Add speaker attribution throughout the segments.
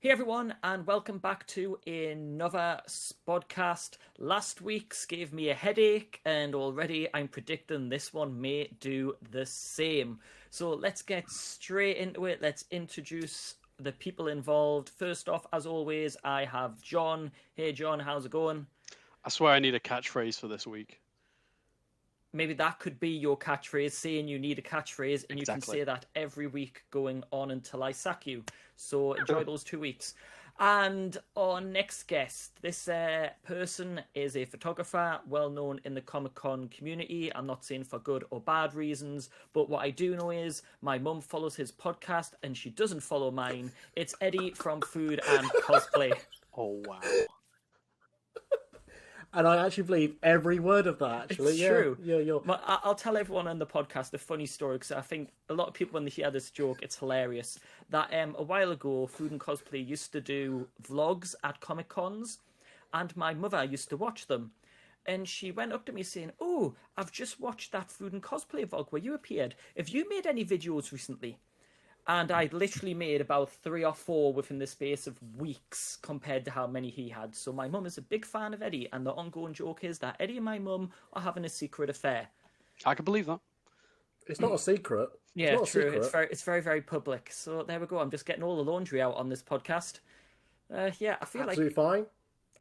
Speaker 1: Hey everyone, and welcome back to another Spodcast. Last week's gave me a headache, and already I'm predicting this one may do the same. So let's get straight into it. Let's introduce the people involved. First off, as always, I have John. Hey John, how's it going?
Speaker 2: I swear I need a catchphrase for this week.
Speaker 1: Maybe that could be your catchphrase, saying you need a catchphrase, and you can
Speaker 2: Exactly.
Speaker 1: say that every week going on until I sack you. So enjoy those 2 weeks. And our next guest, this person is a photographer, well known in the Comic Con community. I'm not saying for good or bad reasons, but what I do know is my mum follows his podcast and she doesn't follow mine. It's Eddie from Food and Cosplay.
Speaker 2: Oh, wow.
Speaker 3: And I actually believe every word of that, actually.
Speaker 1: It's
Speaker 3: yeah,
Speaker 1: true.
Speaker 3: Yeah.
Speaker 1: But I'll tell everyone on the podcast a funny story because I think a lot of people, when they hear this joke, it's hilarious. That a while ago, Food and Cosplay used to do vlogs at Comic Cons, and my mother used to watch them. And she went up to me saying, "Oh, I've just watched that Food and Cosplay vlog where you appeared. Have you made any videos recently?" And I'd literally made about 3 or 4 within the space of weeks compared to how many he had. So my mum is a big fan of Eddie, and the ongoing joke is that Eddie and my mum are having a secret affair.
Speaker 2: I can believe that.
Speaker 3: It's not a secret.
Speaker 1: Yeah,
Speaker 3: not a
Speaker 1: true.
Speaker 3: secret.
Speaker 1: It's very, very public. So there we go. I'm just getting all the laundry out on this podcast. Yeah,
Speaker 3: Absolutely fine.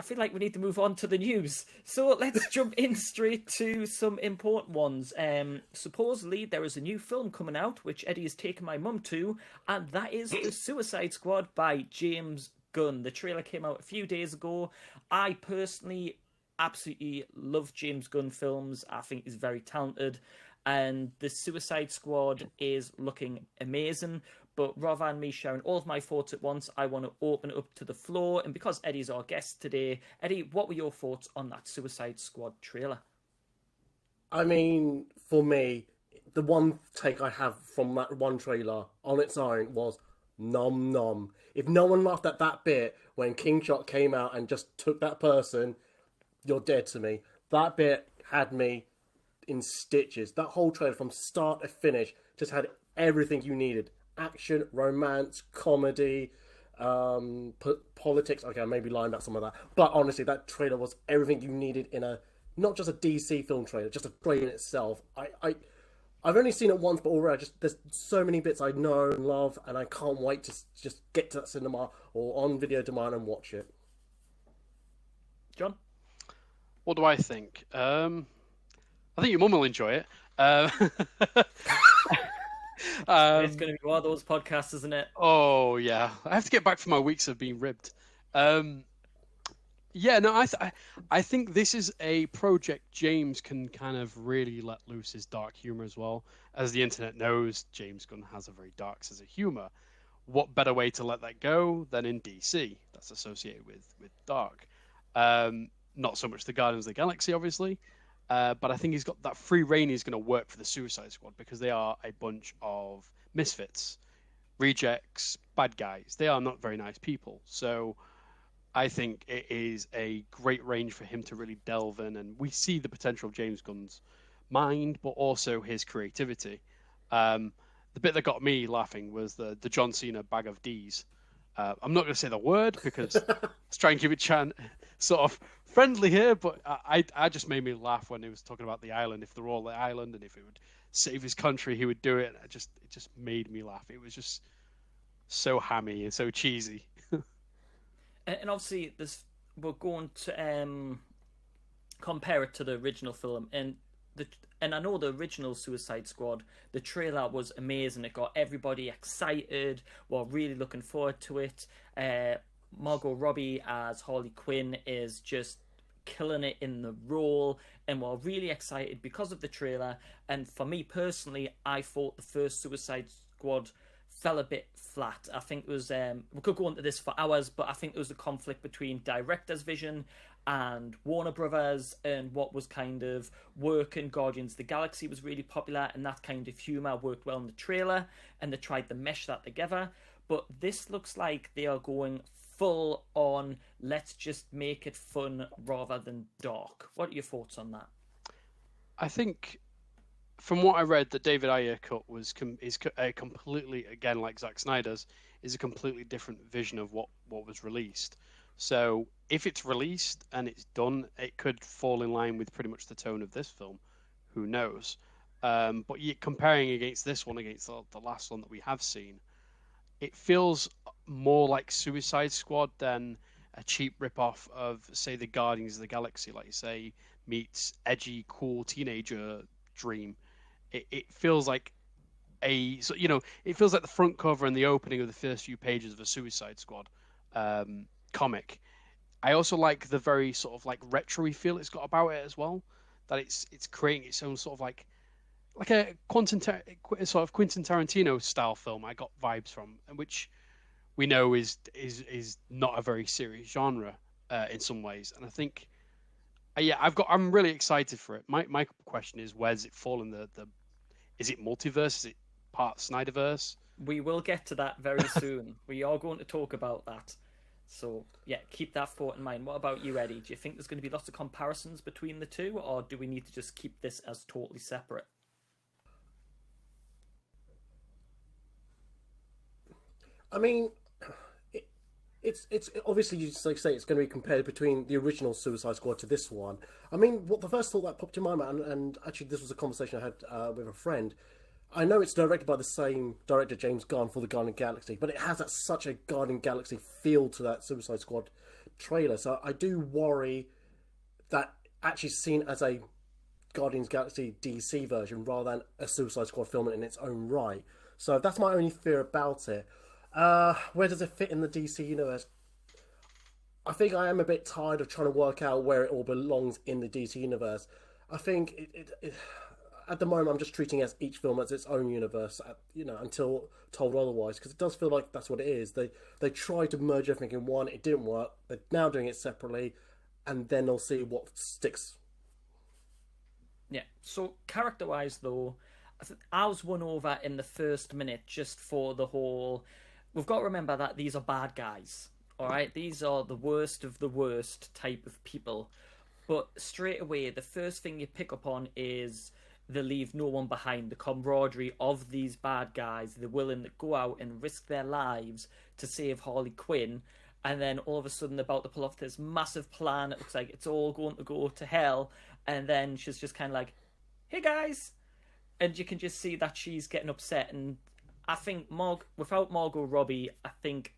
Speaker 1: I feel like we need to move on to the news. So let's jump in straight to some important ones. Supposedly there is a new film coming out, which Eddie has taken my mum to, and that is The Suicide Squad by James Gunn. The trailer came out a few days ago. I personally absolutely love James Gunn films. I think he's very talented. And The Suicide Squad is looking amazing. But rather than me sharing all of my thoughts at once, I want to open it up to the floor. And because Eddie's our guest today, Eddie, what were your thoughts on that Suicide Squad trailer?
Speaker 3: I mean, for me, the one take I have from that one trailer on its own was nom nom. If no one laughed at that bit when King Shot came out and just took that person, you're dead to me. That bit had me in stitches. That whole trailer from start to finish just had everything you needed. Action, romance, comedy, politics. Okay, I may be lying about some of that, but honestly, that trailer was everything you needed in a not just a DC film trailer, just a trailer in itself. I've only seen it once, but already there's so many bits I know and love, and I can't wait to just get to that cinema or on video demand and watch it.
Speaker 1: John?
Speaker 2: What do I think? I think your mum will enjoy it.
Speaker 1: It's going to be one of those podcasts, isn't it?
Speaker 2: Oh, yeah. I have to get back from my weeks of being ribbed. Yeah, no, I think this is a project James can kind of really let loose his dark humor as well. As the internet knows, James Gunn has a very dark sense of humor. What better way to let that go than in DC? That's associated with dark. Not so much the Guardians of the Galaxy, obviously, but I think he's got that free reign. He's going to work for the Suicide Squad because they are a bunch of misfits, rejects, bad guys. They are not very nice people. So I think it is a great range for him to really delve in, and we see the potential of James Gunn's mind, but also his creativity. The bit that got me laughing was the John Cena bag of D's. I'm not going to say the word because let's try and keep it sort of friendly here, but I just made me laugh when he was talking about the island. If they're all the island and if it would save his country, he would do it. It just made me laugh. It was just so hammy and so cheesy.
Speaker 1: And obviously, we're going to compare it to the original film, and I know the original Suicide Squad, the trailer was amazing. It got everybody excited. We're really looking forward to it. Margot Robbie as Harley Quinn is just killing it in the role, and we're really excited because of the trailer. And for me personally, I thought the first Suicide Squad fell a bit flat. I think it was we could go into this for hours, but I think it was the conflict between director's vision and Warner Brothers, and what was kind of working. Guardians of the Galaxy was really popular, and that kind of humour worked well in the trailer, and they tried to mesh that together. But this looks like they are going full on, let's just make it fun rather than dark. What are your thoughts on that?
Speaker 2: I think from what I read, the David Ayer cut is a completely, again, like Zack Snyder's, is a completely different vision of what was released. So if it's released and it's done, it could fall in line with pretty much the tone of this film. Who knows? But comparing against this one, against the last one that we have seen, it feels more like Suicide Squad than a cheap rip-off of, say, the Guardians of the Galaxy, like you say, meets edgy, cool teenager dream. It feels like it feels like the front cover and the opening of the first few pages of a Suicide Squad comic. I also like the very sort of like retro-y feel it's got about it as well. That it's creating its own sort of like a sort of Quentin Tarantino style film. I got vibes from, which we know is not a very serious genre in some ways. And I think, I'm really excited for it. My question is, where does it fall in the? Is it multiverse? Is it part Snyderverse?
Speaker 1: We will get to that very soon. We are going to talk about that. So, yeah, keep that thought in mind. What about you, Eddie? Do you think there's going to be lots of comparisons between the two, or do we need to just keep this as totally separate?
Speaker 3: I mean, it's obviously, you just like say, it's going to be compared between the original Suicide Squad to this one. I mean, what the first thought that popped in my mind, and actually this was a conversation I had with a friend. I know it's directed by the same director, James Gunn, for the Guardian Galaxy, but it has such a Guardian Galaxy feel to that Suicide Squad trailer. So I do worry that actually seen as a Guardians Galaxy DC version rather than a Suicide Squad film in its own right. So that's my only fear about it. Where does it fit in the DC universe? I think I am a bit tired of trying to work out where it all belongs in the DC universe. I think at the moment I'm just treating each film as its own universe, until told otherwise, because it does feel like that's what it is. They tried to merge everything in one, it didn't work. They're now doing it separately, and then they'll see what sticks.
Speaker 1: Yeah, so character-wise, though, I was won over in the first minute just for the whole... We've got to remember that these are bad guys, all right? These are the worst of the worst type of people. But straight away, the first thing you pick up on is they leave no one behind. The camaraderie of these bad guys, they're willing to go out and risk their lives to save Harley Quinn. And then all of a sudden, they're about to pull off this massive plan. It looks like it's all going to go to hell. And then she's just kind of like, hey guys. And you can just see that she's getting upset. And I think without Margot Robbie, I think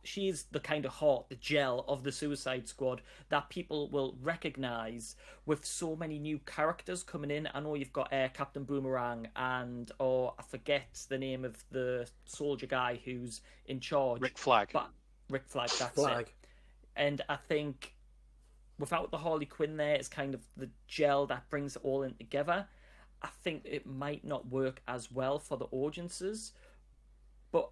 Speaker 1: she's the kind of heart, the gel of the Suicide Squad that people will recognise with so many new characters coming in. I know you've got Captain Boomerang and, I forget the name of the soldier guy who's in charge.
Speaker 2: Rick Flag.
Speaker 1: Rick Flag, that's it. And I think without the Harley Quinn there, it's kind of the gel that brings it all in together. I think it might not work as well for the audiences. But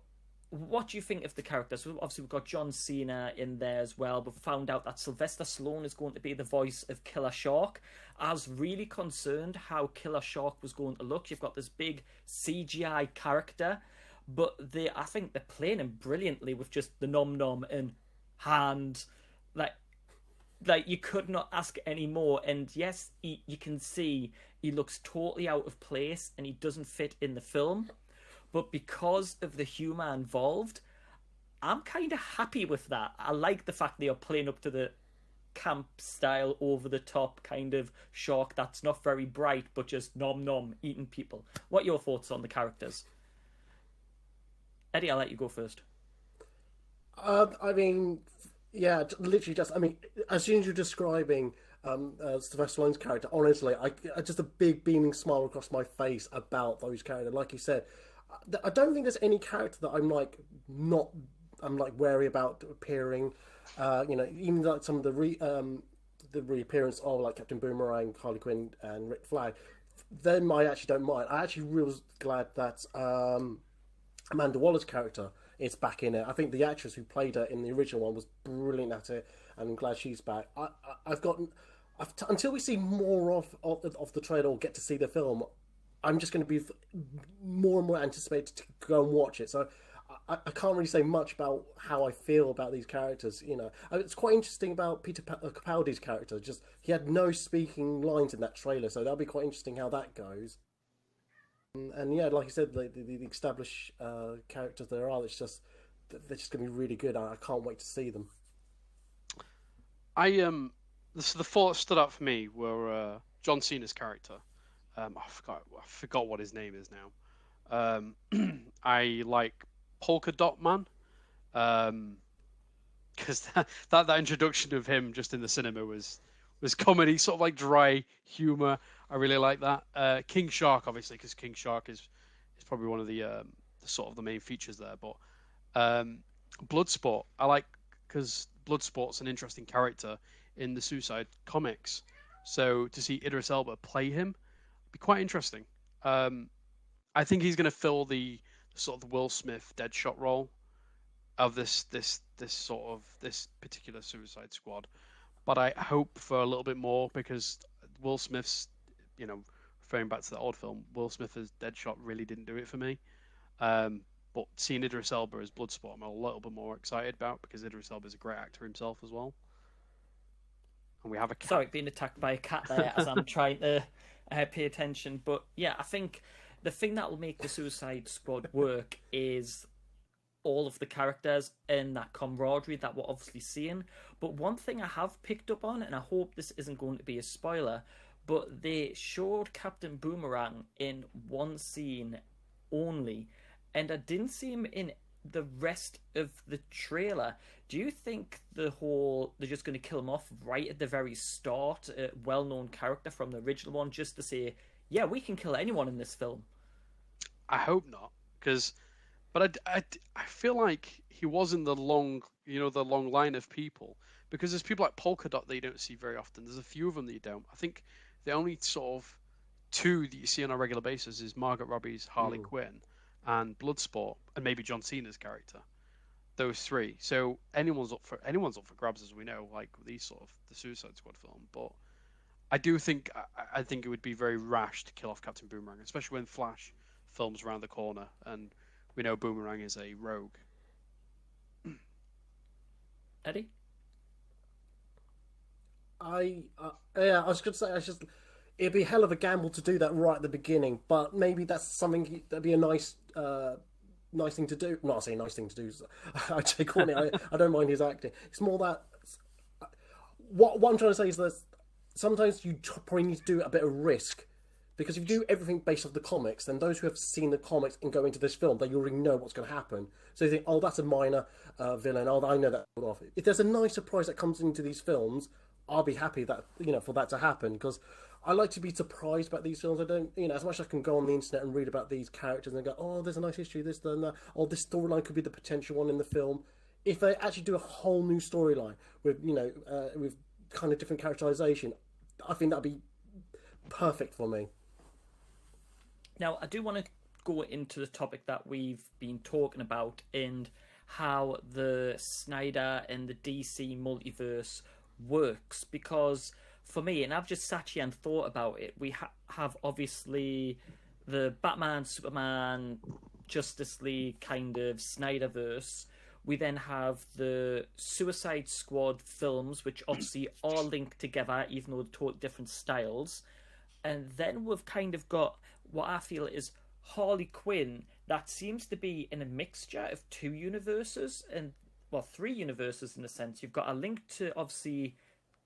Speaker 1: what do you think of the characters? Obviously, we've got John Cena in there as well, but we found out that Sylvester Stallone is going to be the voice of Killer Shark. I was really concerned how Killer Shark was going to look. You've got this big CGI character, but I think they're playing him brilliantly with just the nom-nom and hand. Like you could not ask any more. And yes, you can see he looks totally out of place and he doesn't fit in the film. But because of the humour involved, I'm kind of happy with that. I like the fact they are playing up to the camp style, over the top kind of shark that's not very bright, but just nom nom eating people. What are your thoughts on the characters? Eddie, I'll let you go first.
Speaker 3: I mean, yeah, literally just, I mean, as soon as you're describing Sylvester Stallone's character, honestly, I just a big beaming smile across my face about those characters. Like you said, I don't think there's any character that I'm wary about appearing. Even like some of the reappearance of like Captain Boomerang, Harley Quinn, and Rick Flag. Them I actually don't mind. I actually was glad that Amanda Waller's character is back in it. I think the actress who played her in the original one was brilliant at it, and I'm glad she's back. Until we see more of the trailer or get to see the film, I'm just going to be more and more anticipated to go and watch it. So I can't really say much about how I feel about these characters. It's quite interesting about Peter Capaldi's character. Just he had no speaking lines in that trailer, so that'll be quite interesting how that goes. And yeah, like you said, like the established characters there are, they're just going to be really good. I can't wait to see them.
Speaker 2: The four that stood out for me were John Cena's character. I forgot what his name is now. I like Polka Dot Man. Because that introduction of him just in the cinema was comedy, sort of like dry humor. I really like that. King Shark, obviously, because King Shark is probably one of the sort of the main features there. But Bloodsport, I like because Bloodsport's an interesting character in the Suicide comics. So to see Idris Elba play him would be quite interesting. I think he's going to fill the sort of the Will Smith Deadshot role of this particular Suicide Squad. But I hope for a little bit more because Will Smith's, referring back to the old film, Will Smith as Deadshot really didn't do it for me. But seeing Idris Elba as Bloodsport, I'm a little bit more excited about because Idris Elba is a great actor himself as well. And we have a cat.
Speaker 1: Sorry, being attacked by a cat there as I'm trying to pay attention. But yeah, I think the thing that will make the Suicide Squad work is all of the characters and that camaraderie that we're obviously seeing. But one thing I have picked up on, and I hope this isn't going to be a spoiler, but they showed Captain Boomerang in one scene only, and I didn't see him in the rest of the trailer. Do you think they're just going to kill him off right at the very start, a well-known character from the original one, just to say, yeah, we can kill anyone in this film?
Speaker 2: I hope not, but I feel like he was in the long line of people because there's people like Polka Dot that you don't see very often. There's a few of them that you don't. I think the only sort of two that you see on a regular basis is Margot Robbie's Harley Quinn and Bloodsport, and maybe John Cena's character. Those three. So anyone's up for grabs, as we know, like these sort of the Suicide Squad film. But I do think I think it would be very rash to kill off Captain Boomerang, especially when Flash films around the corner, and we know Boomerang is a rogue.
Speaker 1: Eddie?
Speaker 3: I was going to say, it'd be a hell of a gamble to do that right at the beginning, but maybe that's something that'd be a nice thing to do. Not saying nice thing to do. I take Courtney. I don't mind his acting. It's more that what I'm trying to say is that sometimes you probably need to do a bit of risk. Because if you do everything based off the comics, then those who have seen the comics and go into this film, they already know what's going to happen. So you think, oh, that's a minor villain. Oh, I know that. If there's a nice surprise that comes into these films, I'll be happy that for that to happen. Because I like to be surprised about these films. I don't, as much as I can go on the internet and read about these characters and go, oh, there's a nice history, this, and that. Oh, this storyline could be the potential one in the film. If they actually do a whole new storyline with, with kind of different characterization, I think that'd be perfect for me.
Speaker 1: Now, I do want to go into the topic that we've been talking about and how the Snyder and the DC multiverse works. Because for me, and I've just sat here and thought about it, we have obviously the Batman, Superman, Justice League kind of Snyderverse. We then have the Suicide Squad films, which obviously are linked together, even though they're totally different styles. And then we've kind of got what I feel is Harley Quinn that seems to be in a mixture of two universes, and three universes in a sense. You've got a link to obviously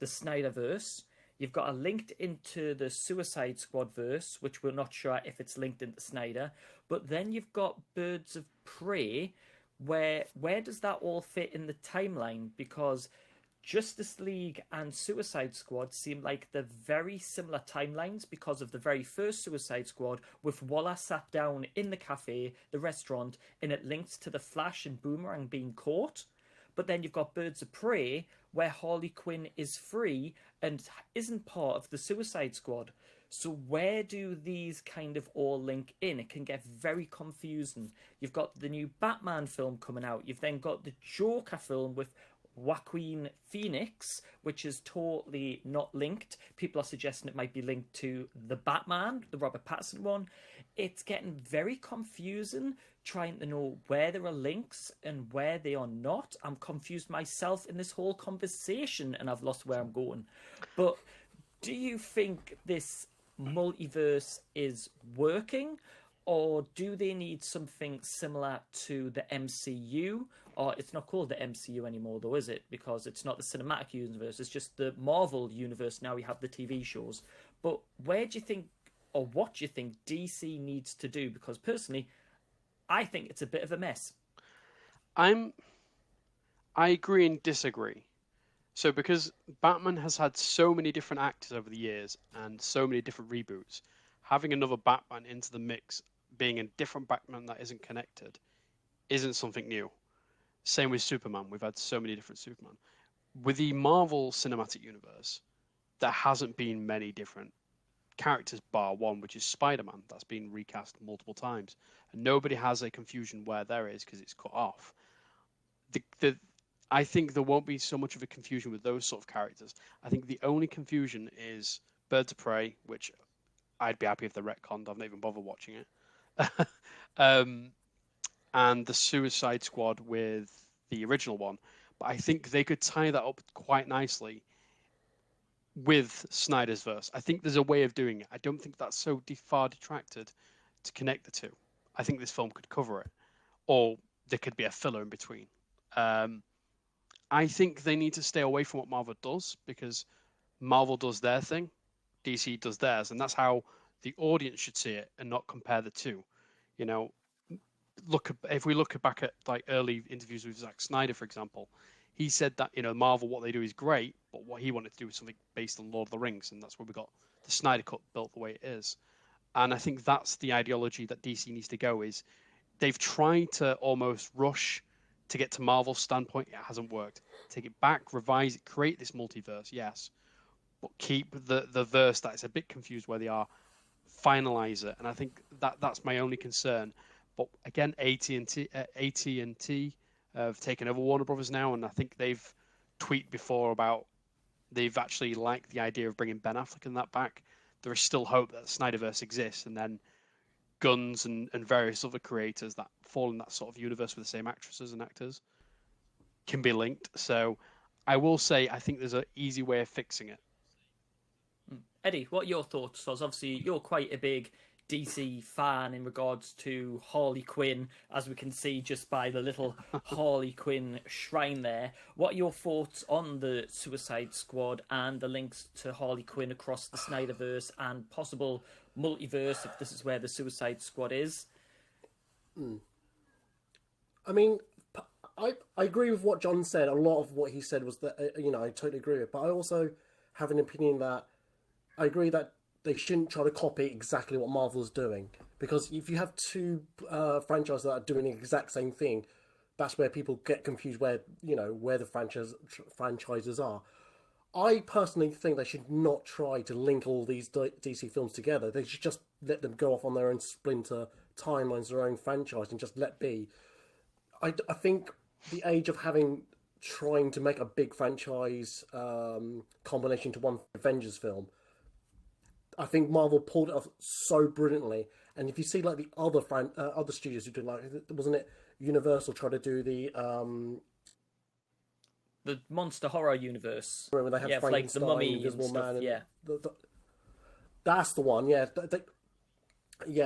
Speaker 1: the Snyderverse. You've got a linked into the Suicide Squad verse, which we're not sure if it's linked into Snyder. But then you've got Birds of Prey. Where does that all fit in the timeline? Because Justice League and Suicide Squad seem like they're very similar timelines because of the very first Suicide Squad with Waller sat down in the cafe, the restaurant, and it links to the Flash and Boomerang being caught. But then you've got Birds of Prey where Harley Quinn is free and isn't part of the Suicide Squad. So where do these kind of all link in? It can get very confusing. You've got the new Batman film coming out. You've then got the Joker film with Joaquin Phoenix, which is totally not linked. People are suggesting it might be linked to the Batman, the Robert Pattinson one. It's getting very confusing trying to know where there are links and where they are not. I'm confused myself in this whole conversation and I've lost where I'm going. But do you think this multiverse is working, or do they need something similar to the MCU? Or it's not called the MCU anymore, though, is it? Because it's not the cinematic universe, it's just the Marvel universe. Now we have the TV shows. But where do you think, or what do you think DC needs to do? Because personally, I think it's a bit of a mess.
Speaker 2: I agree and disagree. So because Batman has had so many different actors over the years and so many different reboots, having another Batman into the mix, being a different Batman that isn't connected, isn't something new. Same with Superman. We've had so many different Superman. With the Marvel Cinematic Universe, there hasn't been many different characters bar one, which is Spider-Man. That's been recast multiple times. And nobody has a confusion where there is because it's cut off. I think there won't be so much of a confusion with those sort of characters. I think the only confusion is Birds of Prey, which I'd be happy if they retconned. I've not even bothered watching it. And the Suicide Squad with the original one. But I think they could tie that up quite nicely with Snyder's verse. I think there's a way of doing it. I don't think that's so far detracted to connect the two. I think this film could cover it. Or there could be a filler in between. I think they need to stay away from what Marvel does, because Marvel does their thing, DC does theirs, and that's how the audience should see it, and not compare the two. You know, if we look back at like early interviews with Zack Snyder, for example, he said that Marvel, what they do is great, but what he wanted to do was something based on Lord of the Rings, and that's where we got the Snyder Cut built the way it is. And I think that's the ideology that DC needs to go. Is they've tried to almost rush to get to Marvel's standpoint. It hasn't worked. Take it back, revise it, create this multiverse, yes, but keep the verse that is a bit confused where they are. Finalize it, and I think that's my only concern. But again, AT&T have taken over Warner Brothers now, and I think they've tweeted before about they've actually liked the idea of bringing Ben Affleck and that back. There is still hope that the Snyderverse exists, and then Guns and various other creators that fall in that sort of universe with the same actresses and actors can be linked. So I will say I think there's an easy way of fixing it.
Speaker 1: Eddie, what are your thoughts? Because obviously you're quite a big DC fan in regards to Harley Quinn, as we can see just by the little Harley Quinn shrine there. What are your thoughts on the Suicide Squad and the links to Harley Quinn across the Snyderverse and possible multiverse, if this is where the Suicide Squad is?
Speaker 3: I mean, I agree with what John said. A lot of what he said was that, I totally agree with. But I also have an opinion that I agree that they shouldn't try to copy exactly what Marvel's doing. Because if you have two franchises that are doing the exact same thing, that's where people get confused where the franchises are. I personally think they should not try to link all these DC films together. They should just let them go off on their own splinter timelines, their own franchise, and just let be. I think the age of trying to make a big franchise combination to one Avengers film, I think Marvel pulled it off so brilliantly. And if you see like the other studios who did, like, wasn't it Universal tried to do the
Speaker 1: monster horror universe,
Speaker 3: where they have
Speaker 1: like the Mummy,
Speaker 3: Invisible Man, and
Speaker 1: yeah,
Speaker 3: that's the one. Yeah,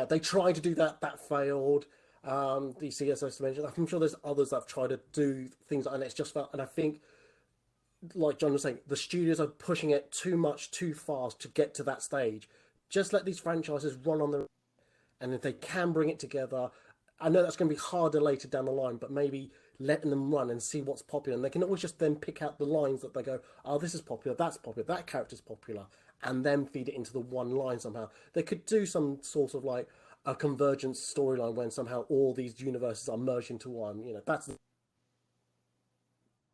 Speaker 3: they tried to do that. That failed. The CSS mentioned. I'm sure there's others that have tried to do things, and it's just felt. And I think, like John was saying, the studios are pushing it too much, too fast to get to that stage. Just let these franchises run on their, and if they can bring it together, I know that's going to be harder later down the line, but maybe letting them run and see what's popular, and they can always just then pick out the lines that they go, oh, this is popular, that's popular, that character's popular, and then feed it into the one line somehow. They could do some sort of like a convergence storyline when somehow all these universes are merged into one. That's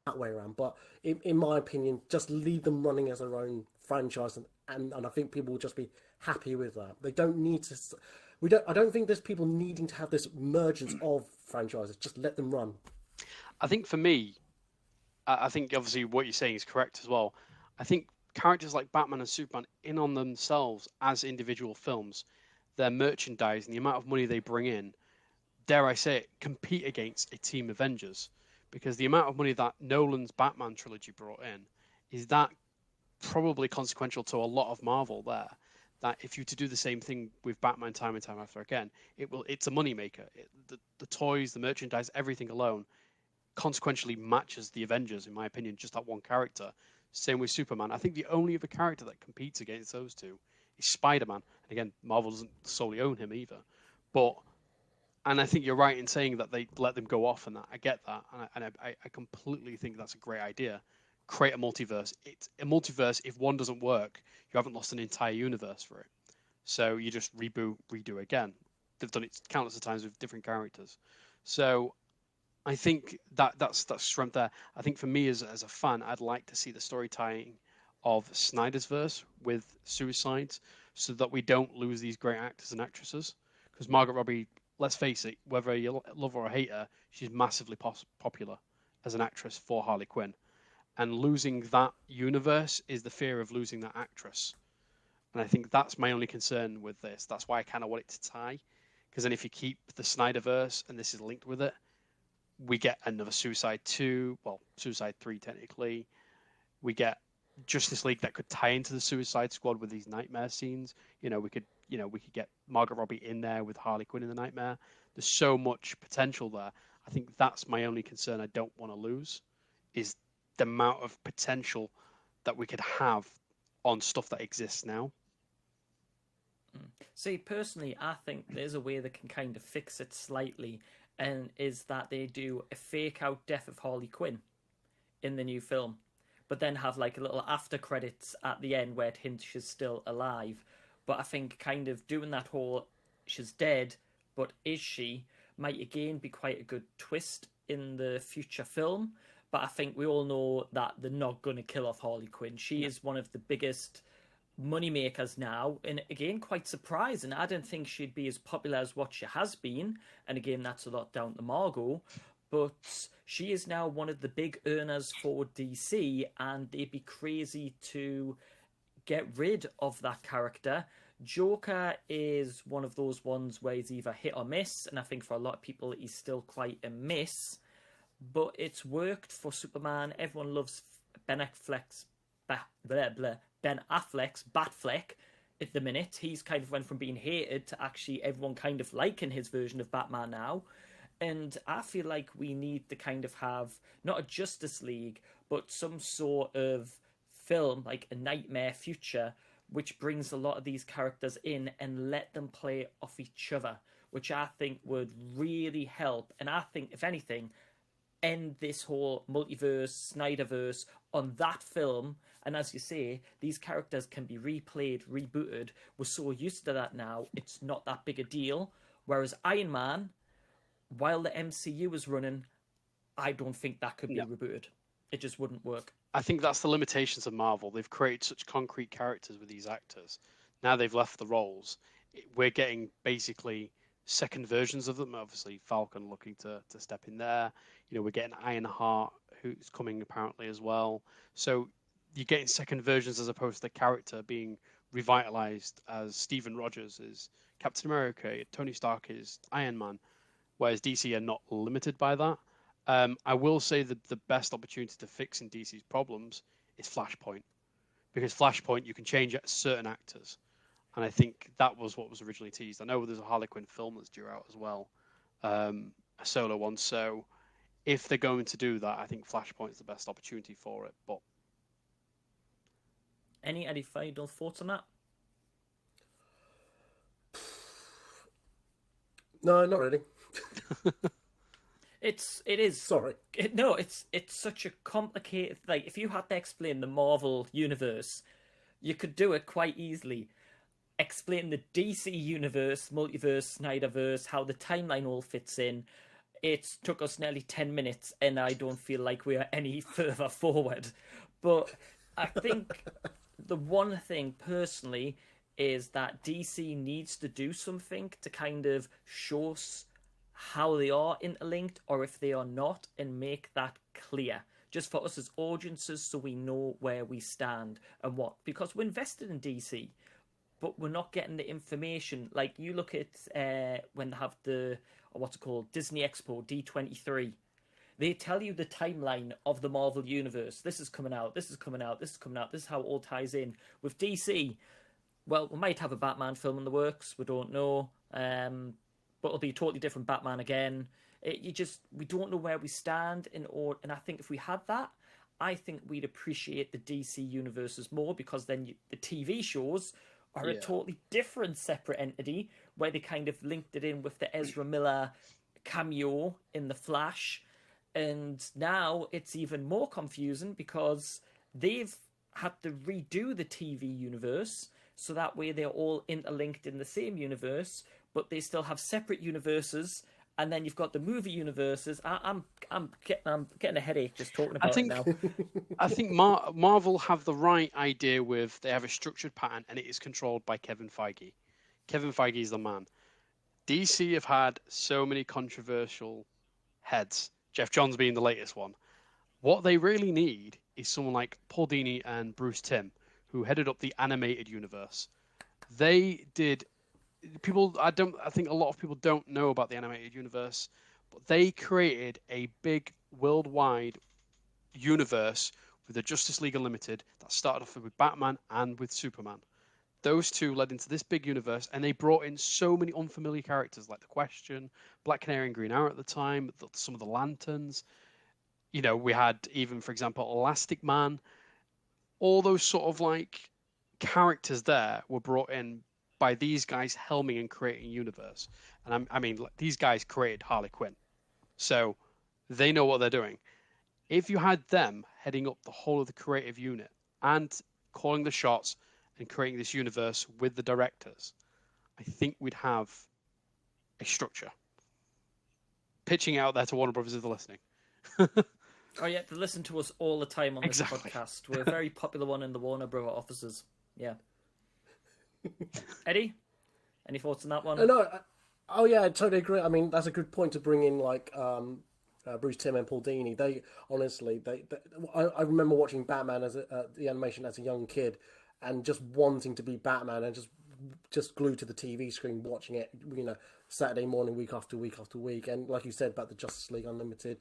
Speaker 3: that way around. But in my opinion, just leave them running as their own franchise, and I think people will just be happy with that. They don't need to. I don't think there's people needing to have this mergence of franchises. Just let them run.
Speaker 2: I think for me, I think obviously what you're saying is correct as well. I think characters like Batman and Superman, in on themselves as individual films, their merchandise and the amount of money they bring in, dare I say it, compete against a Team Avengers. Because the amount of money that Nolan's Batman trilogy brought in is that probably consequential to a lot of Marvel there. that if you to do the same thing with Batman time and time after again, it's a moneymaker. The toys, the merchandise, everything alone consequentially matches the Avengers, in my opinion, just that one character. Same with Superman. I think the only other character that competes against those two is Spider-Man. And again, Marvel doesn't solely own him either. And I think you're right in saying that they let them go off and that. I get that. And I completely think that's a great idea. Create a multiverse. It's a multiverse. If one doesn't work, you haven't lost an entire universe for it. So you just reboot, redo again. They've done it countless of times with different characters. So I think that's strength there. I think for me as a fan, I'd like to see the story tying of Snyder's verse with Suicides, so that we don't lose these great actors and actresses. Because Margot Robbie, let's face it, whether you love her or hate her, she's massively popular as an actress for Harley Quinn. And losing that universe is the fear of losing that actress. And I think that's my only concern with this. That's why I kind of want it to tie. Because then if you keep the Snyderverse and this is linked with it, we get another Suicide 2, well, Suicide 3 technically. We get Justice League that could tie into the Suicide Squad with these nightmare scenes. We could get Margot Robbie in there with Harley Quinn in the nightmare. There's so much potential there. I think that's my only concern I don't want to lose, is the amount of potential that we could have on stuff that exists now.
Speaker 1: See, personally, I think there's a way they can kind of fix it slightly, and is that they do a fake out death of Harley Quinn in the new film, but then have like a little after credits at the end where it hints she's still alive. But I think kind of doing that whole she's dead, but is she, might again be quite a good twist in the future film. But I think we all know that they're not going to kill off Harley Quinn. She is one of the biggest money makers now, and again, quite surprising. I didn't think she'd be as popular as what she has been, and again, that's a lot down to Margot. But she is now one of the big earners for DC, and they'd be crazy to get rid of that character. Joker is one of those ones where he's either hit or miss, and I think for a lot of people he's still quite a miss. But it's worked for Superman. Everyone loves Ben Affleck's Batfleck at the minute. He's kind of went from being hated to actually everyone kind of liking his version of Batman now. And I feel like we need to kind of have not a Justice League, but some sort of film, like a nightmare future, which brings a lot of these characters in and let them play off each other, which I think would really help. And I think, if anything, end this whole multiverse, Snyderverse on that film. And as you say, these characters can be replayed, rebooted. We're so used to that now, it's not that big a deal. Whereas Iron Man, while the MCU is running, I don't think that could be rebooted. It just wouldn't work.
Speaker 2: I think that's the limitations of Marvel. They've created such concrete characters with these actors. Now they've left the roles. We're getting basically second versions of them. Obviously, Falcon looking to step in there. We're getting Ironheart, who's coming apparently as well. So you're getting second versions as opposed to the character being revitalized as Stephen Rogers is Captain America, Tony Stark is Iron Man, whereas DC are not limited by that. I will say that the best opportunity to fix in DC's problems is Flashpoint, because Flashpoint you can change certain actors, and I think that was what was originally teased. I know there's a Harley Quinn film that's due out as well, a solo one. So if they're going to do that, I think Flashpoint is the best opportunity for it. But
Speaker 1: any final thoughts on that?
Speaker 3: No, not really.
Speaker 1: It is.
Speaker 3: Sorry.
Speaker 1: It's such a complicated. Like, if you had to explain the Marvel universe, you could do it quite easily. Explain the DC universe, multiverse, Snyderverse, how the timeline all fits in. It took us nearly 10 minutes, and I don't feel like we are any further forward. But I think the one thing personally is that DC needs to do something to kind of show us how they are interlinked, or if they are not, and make that clear. Just for us as audiences, so we know where we stand and what. Because we're invested in DC, but we're not getting the information. Like, you look at when they have the, what's it called, Disney Expo, D23. They tell you the timeline of the Marvel Universe. This is coming out, this is coming out, this is coming out, this is how it all ties in. With DC, well, we might have a Batman film in the works. We don't know, but it'll be a totally different Batman again. We don't know where we stand in order. And I think if we had that, I think we'd appreciate the DC universes more, because then the TV shows are a totally different separate entity where they kind of linked it in with the Ezra Miller cameo in The Flash. And now it's even more confusing because they've had to redo the TV universe so that way they're all interlinked in the same universe, but they still have separate universes. And then you've got the movie universes. I'm getting a headache just talking about it now.
Speaker 2: I think Marvel have the right idea with they have a structured pattern and it is controlled by Kevin Feige. Kevin Feige is the man. DC have had so many controversial heads, Jeff Johns being the latest one. What they really need is someone like Paul Dini and Bruce Timm, who headed up the animated universe. They did. I think a lot of people don't know about the animated universe, but they created a big worldwide universe with the Justice League Unlimited that started off with Batman and with Superman. Those two led into this big universe, and they brought in so many unfamiliar characters like the Question, Black Canary and Green Arrow at the time, some of the Lanterns. You know, we had even, for example, Elastic Man. All those sort of like characters there were brought in by these guys helming and creating a universe. And I mean, these guys created Harley Quinn. So they know what they're doing. If you had them heading up the whole of the creative unit and calling the shots and creating this universe with the directors, I think we'd have a structure. Pitching out there to Warner Brothers if they're listening.
Speaker 1: Oh yeah, they listen to us all the time on this podcast. We're a very popular one in the Warner Brother offices. Yeah. Eddie, any thoughts on that one?
Speaker 3: Oh yeah, I totally agree. I mean, that's a good point to bring in, like Bruce Timm and Paul Dini. They honestly, I remember watching Batman as the animation as a young kid, and just wanting to be Batman, and just glued to the TV screen watching it. You know, Saturday morning, week after week after week, and like you said about the Justice League Unlimited,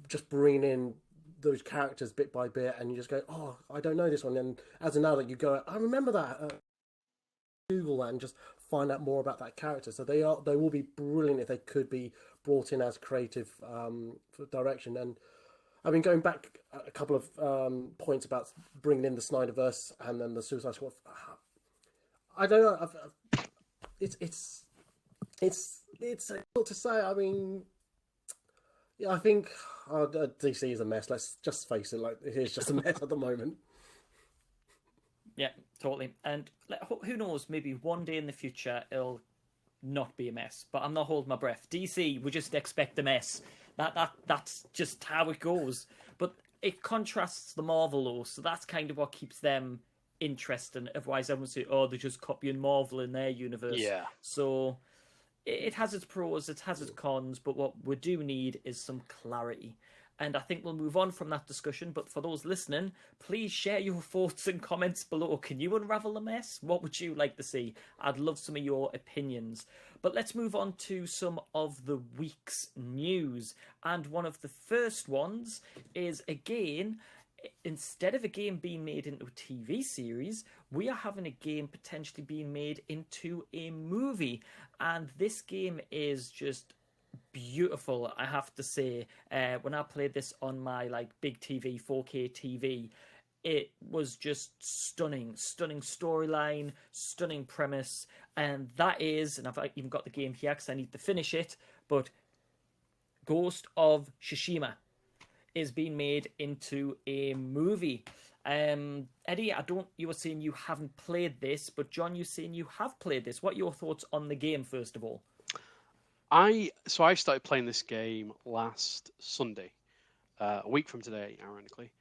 Speaker 3: just bringing in those characters bit by bit, and you just go, oh, I don't know this one. And as an adult, you go, I remember that. Google that and just find out more about that character. So they will be brilliant if they could be brought in as creative direction. And I mean, going back a couple of points about bringing in the Snyderverse and then the Suicide Squad. I don't know. It's difficult to say. I mean, yeah, I think DC is a mess. Let's just face it. Like, it is just a mess at the moment.
Speaker 1: Yeah, totally. And who knows, maybe one day in the future it'll not be a mess. But I'm not holding my breath. DC, we just expect a mess. That's just how it goes. But it contrasts the Marvel though, so that's kind of what keeps them interesting. Otherwise everyone say, oh, they're just copying Marvel in their universe.
Speaker 2: Yeah.
Speaker 1: So it has its pros, it has its cons, but what we do need is some clarity. And I think we'll move on from that discussion. But for those listening, please share your thoughts and comments below. Can you unravel the mess? What would you like to see? I'd love some of your opinions. But let's move on to some of the week's news. And one of the first ones is, again, instead of a game being made into a TV series, we are having a game potentially being made into a movie. And this game is just beautiful, I have to say. When I played this on my big TV, 4K TV, it was just stunning storyline, stunning premise, and that is, and I've even got the game here because I need to finish it, but Ghost of Tsushima is being made into a movie. Eddie, you were saying you haven't played this, but John, you're saying you have played this. What are your thoughts on the game, first of all?
Speaker 2: I started playing this game last Sunday, a week from today, ironically,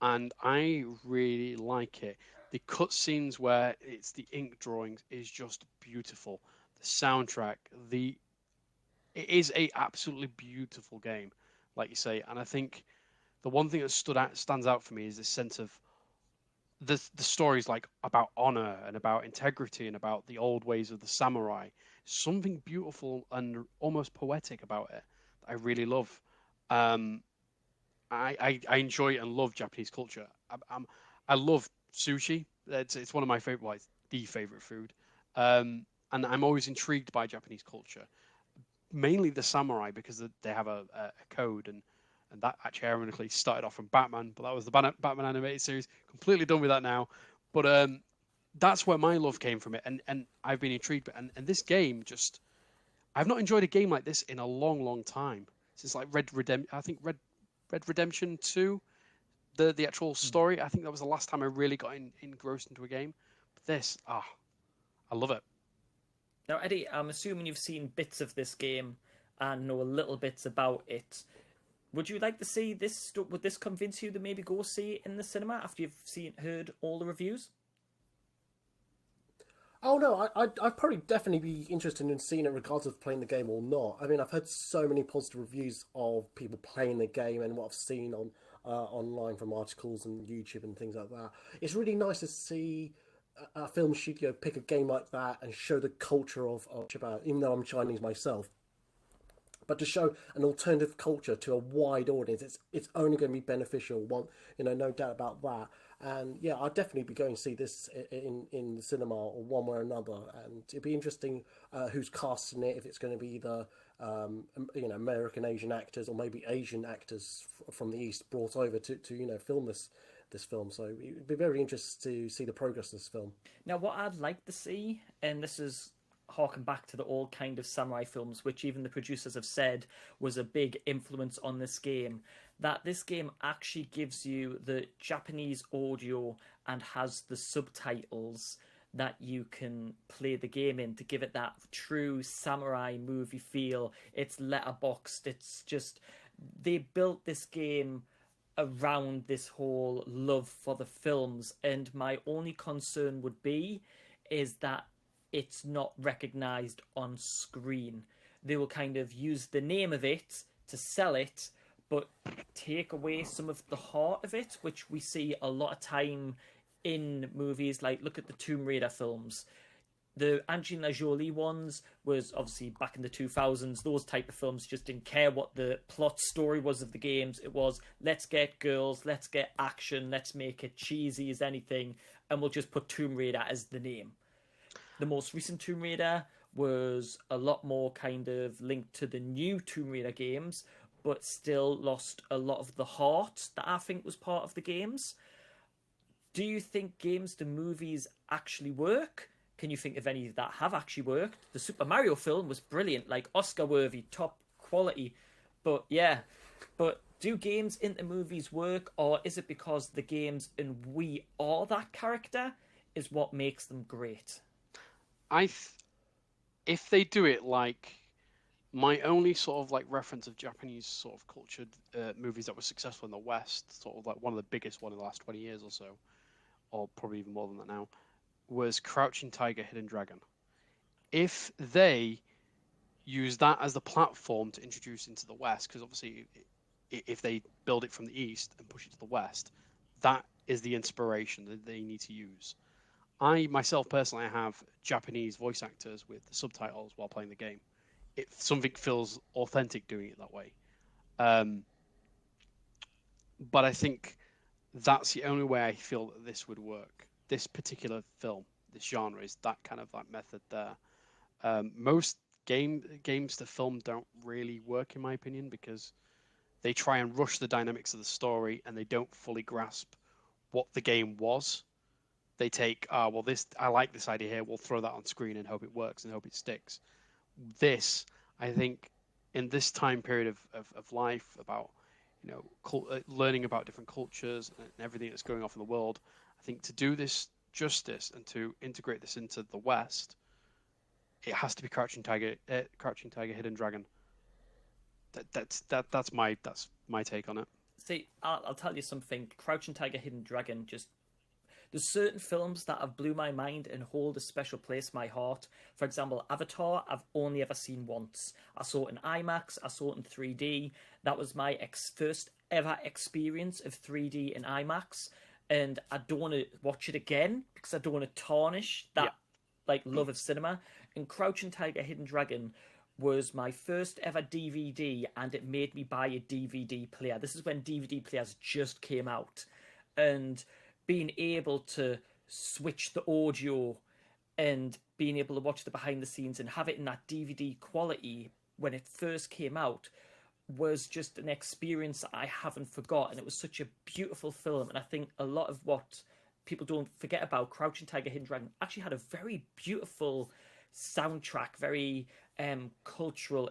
Speaker 2: and I really like it. The cutscenes where it's the ink drawings is just beautiful. The soundtrack, it is a absolutely beautiful game, like you say. And I think the one thing that stands out for me is this sense of the stories about honor and about integrity and about the old ways of the samurai. Something beautiful and almost poetic about it that I really love. I enjoy and love Japanese culture. I love sushi. It's one of my favorite. Well, it's the favorite food. And I'm always intrigued by Japanese culture, mainly the samurai, because they have a code, and that actually ironically started off from Batman, but that was the Batman animated series. Completely done with that now, but that's where my love came from it, and I've been intrigued. And this game just, I've not enjoyed a game like this in a long, long time, since like Red Redemption 2, the actual story. I think that was the last time I really got engrossed into a game. But this, I love it.
Speaker 1: Now, Eddie, I'm assuming you've seen bits of this game and know a little bits about it. Would you like to see this? Would this convince you to maybe go see it in the cinema after you've heard all the reviews?
Speaker 3: Oh no, I'd probably definitely be interested in seeing it regardless of playing the game or not. I mean, I've heard so many positive reviews of people playing the game and what I've seen on online from articles and YouTube and things like that. It's really nice to see a film studio pick a game like that and show the culture of Japan, even though I'm Chinese myself. But to show an alternative culture to a wide audience, it's only going to be beneficial. No doubt about that. And yeah, I'd definitely be going to see this in the cinema or one way or another. And it'd be interesting who's casting it. If it's going to be either American Asian actors or maybe Asian actors from the East brought over to film this film. So it'd be very interesting to see the progress of this film.
Speaker 1: Now, what I'd like to see, and this is harken back to the old kind of samurai films, which even the producers have said was a big influence on this game, that this game actually gives you the Japanese audio and has the subtitles that you can play the game in to give it that true samurai movie feel. It's letterboxed. It's just, they built this game around this whole love for the films, and my only concern would be is that it's not recognized on screen. They will kind of use the name of it to sell it, but take away some of the heart of it, which we see a lot of time in movies. Like, look at the Tomb Raider films. The Angelina Jolie ones was obviously back in the 2000s. Those type of films just didn't care what the plot story was of the games. It was, let's get girls, let's get action, let's make it cheesy as anything, and we'll just put Tomb Raider as the name. The most recent Tomb Raider was a lot more kind of linked to the new Tomb Raider games, but still lost a lot of the heart that I think was part of the games. Do you think games to movies actually work? Can you think of any that have actually worked? The Super Mario film was brilliant, like Oscar-worthy, top quality. But yeah, but do games into movies work, or is it because the games and we are that character is what makes them great?
Speaker 2: If they do it like, my only sort of like reference of Japanese sort of cultured movies that were successful in the West, sort of like one of the biggest one in the last 20 years or so, or probably even more than that now, was Crouching Tiger, Hidden Dragon. If they use that as the platform to introduce into the West, because obviously if they build it from the East and push it to the West, that is the inspiration that they need to use. I myself personally have Japanese voice actors with the subtitles while playing the game. Something feels authentic doing it that way. But I think that's the only way I feel that this would work. This particular film, this genre, is that kind of like method there. Most games to film don't really work, in my opinion, because they try and rush the dynamics of the story and they don't fully grasp what the game was. They take, this, I like this idea here, we'll throw that on screen and hope it works and hope it sticks. This, I think, in this time period of life, about learning about different cultures and everything that's going on in the world, I think to do this justice and to integrate this into the West, it has to be Crouching Tiger, Hidden Dragon. That's my take on it.
Speaker 1: See, I'll tell you something. Crouching Tiger, Hidden Dragon, just, there's certain films that have blew my mind and hold a special place in my heart. For example, Avatar, I've only ever seen once. I saw it in IMAX, I saw it in 3D. That was my first ever experience of 3D in IMAX. And I don't want to watch it again because I don't want to tarnish that love of cinema. And Crouching Tiger, Hidden Dragon was my first ever DVD, and it made me buy a DVD player. This is when DVD players just came out. And being able to switch the audio and being able to watch the behind the scenes and have it in that DVD quality when it first came out was just an experience that I haven't forgotten. It was such a beautiful film, and I think a lot of what people don't forget about Crouching Tiger, Hidden Dragon actually had a very beautiful soundtrack, very cultural.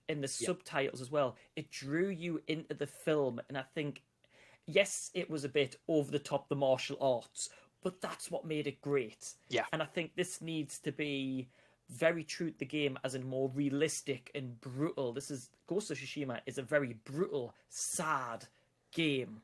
Speaker 1: In the subtitles as well, it drew you into the film, and I think, yes, it was a bit over the top, the martial arts, but that's what made it great.
Speaker 2: Yeah.
Speaker 1: And I think this needs to be very true to the game, as in more realistic and brutal. This is Ghost of Tsushima is a very brutal, sad game,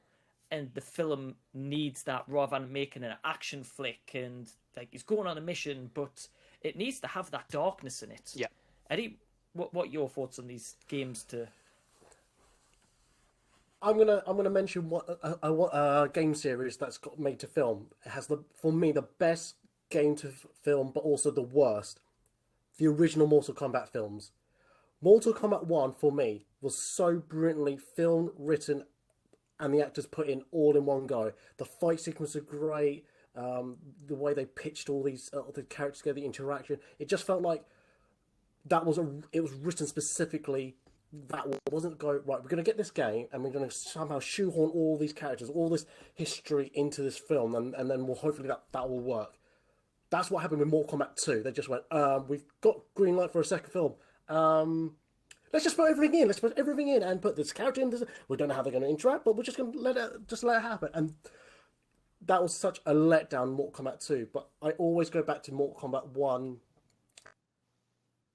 Speaker 1: and the film needs that rather than making an action flick and like he's going on a mission, but it needs to have that darkness in it.
Speaker 2: Yeah.
Speaker 1: Eddie, what are your thoughts on these games?
Speaker 3: I'm gonna mention a game series that's got made to film. It has for me the best game to film, but also the worst. The original Mortal Kombat films. Mortal Kombat 1 for me was so brilliantly filmed, written, and the actors put in all in one go. The fight sequences are great. The way they pitched all these the characters together, the interaction, it just felt like it was written specifically. That wasn't go right. We're going to get this game, and we're going to somehow shoehorn all these characters, all this history into this film, and then we'll hopefully that will work. That's what happened with Mortal Kombat 2. They just went, we've got green light for a second film. Let's just put everything in. Let's put everything in and put this character in. We don't know how they're going to interact, but we're just going to let it happen. And that was such a letdown, Mortal Kombat 2. But I always go back to Mortal Kombat 1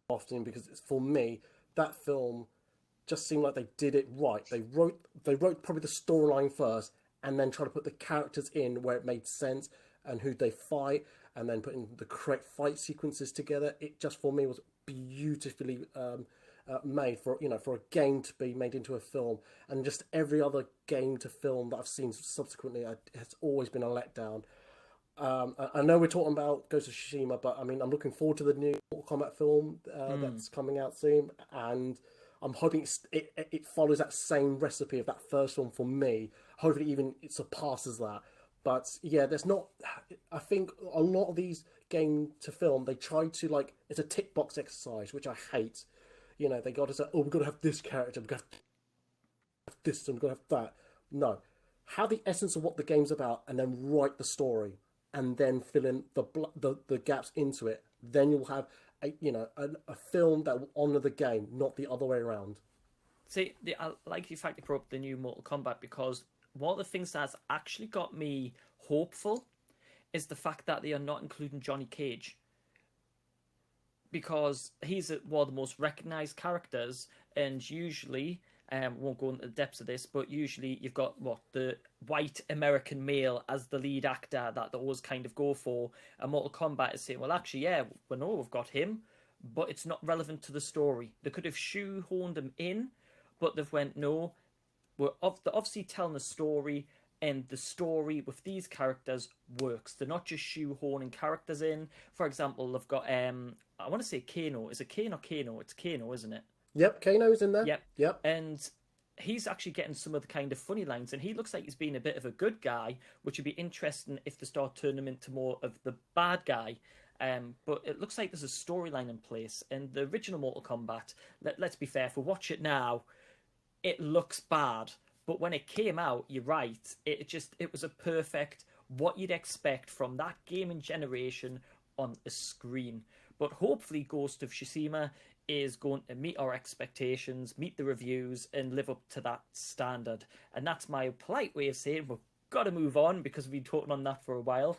Speaker 3: often because for me, that film just seemed like they did it right. They wrote probably the storyline first and then try to put the characters in where it made sense and who they fight and then putting the correct fight sequences together. It just for me was beautifully made for a game to be made into a film, and just every other game to film that I've seen subsequently has always been a letdown. I know we're talking about Ghost of Tsushima, but I mean I'm looking forward to the new Mortal Kombat film that's coming out soon, and I'm hoping it follows that same recipe of that first film for me. Hopefully even it surpasses that. But yeah, there's not. I think a lot of these game to film, they try to it's a tick box exercise, which I hate. They got to say, oh, we've got to have this character, we've got to have this, and we've got to have that. No, have the essence of what the game's about, and then write the story, and then fill in the gaps into it. Then you'll have a film that will honour the game, not the other way around.
Speaker 1: See, I like the fact you brought up the new Mortal Kombat, because one of the things that's actually got me hopeful is the fact that they are not including Johnny Cage. Because he's one of the most recognised characters, and usually, won't go into the depths of this, but usually you've got, the white American male as the lead actor that they always kind of go for, and Mortal Kombat is saying, well, actually, yeah, we know we've got him, but it's not relevant to the story. They could have shoehorned him in, but they've went, no, they're obviously telling a story, and the story with these characters works. They're not just shoehorning characters in. For example, they've got, I want to say Kano. Is it Kane or Kano? It's Kano, isn't it?
Speaker 3: Yep, Kano's in there.
Speaker 1: Yep. And he's actually getting some of the kind of funny lines, and he looks like he's being a bit of a good guy, which would be interesting if they start turning him into more of the bad guy. But it looks like there's a storyline in place. And the original Mortal Kombat, let's be fair, if we watch it now, it looks bad. But when it came out, you're right, it was a perfect, what you'd expect from that gaming generation on a screen. But hopefully Ghost of Tsushima is going to meet our expectations, meet the reviews, and live up to that standard. And that's my polite way of saying we've got to move on, because we've been talking on that for a while.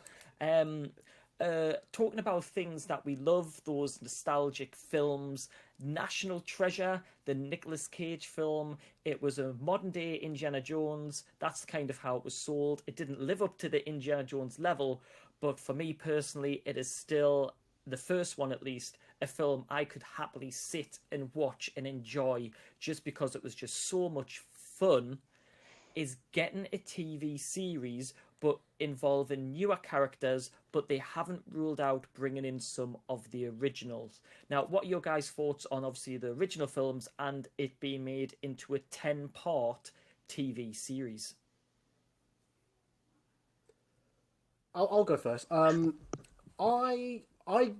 Speaker 1: Talking about things that we love, those nostalgic films. National Treasure, the Nicolas Cage film. It was a modern day Indiana Jones. That's kind of how it was sold. It didn't live up to the Indiana Jones level, but for me personally, it is still, the first one at least, a film I could happily sit and watch and enjoy, just because it was just so much fun. Is getting a TV series, but involving newer characters, but they haven't ruled out bringing in some of the originals. Now, what are your guys' thoughts on, obviously, the original films and it being made into a 10-part TV series?
Speaker 3: I'll go first. I I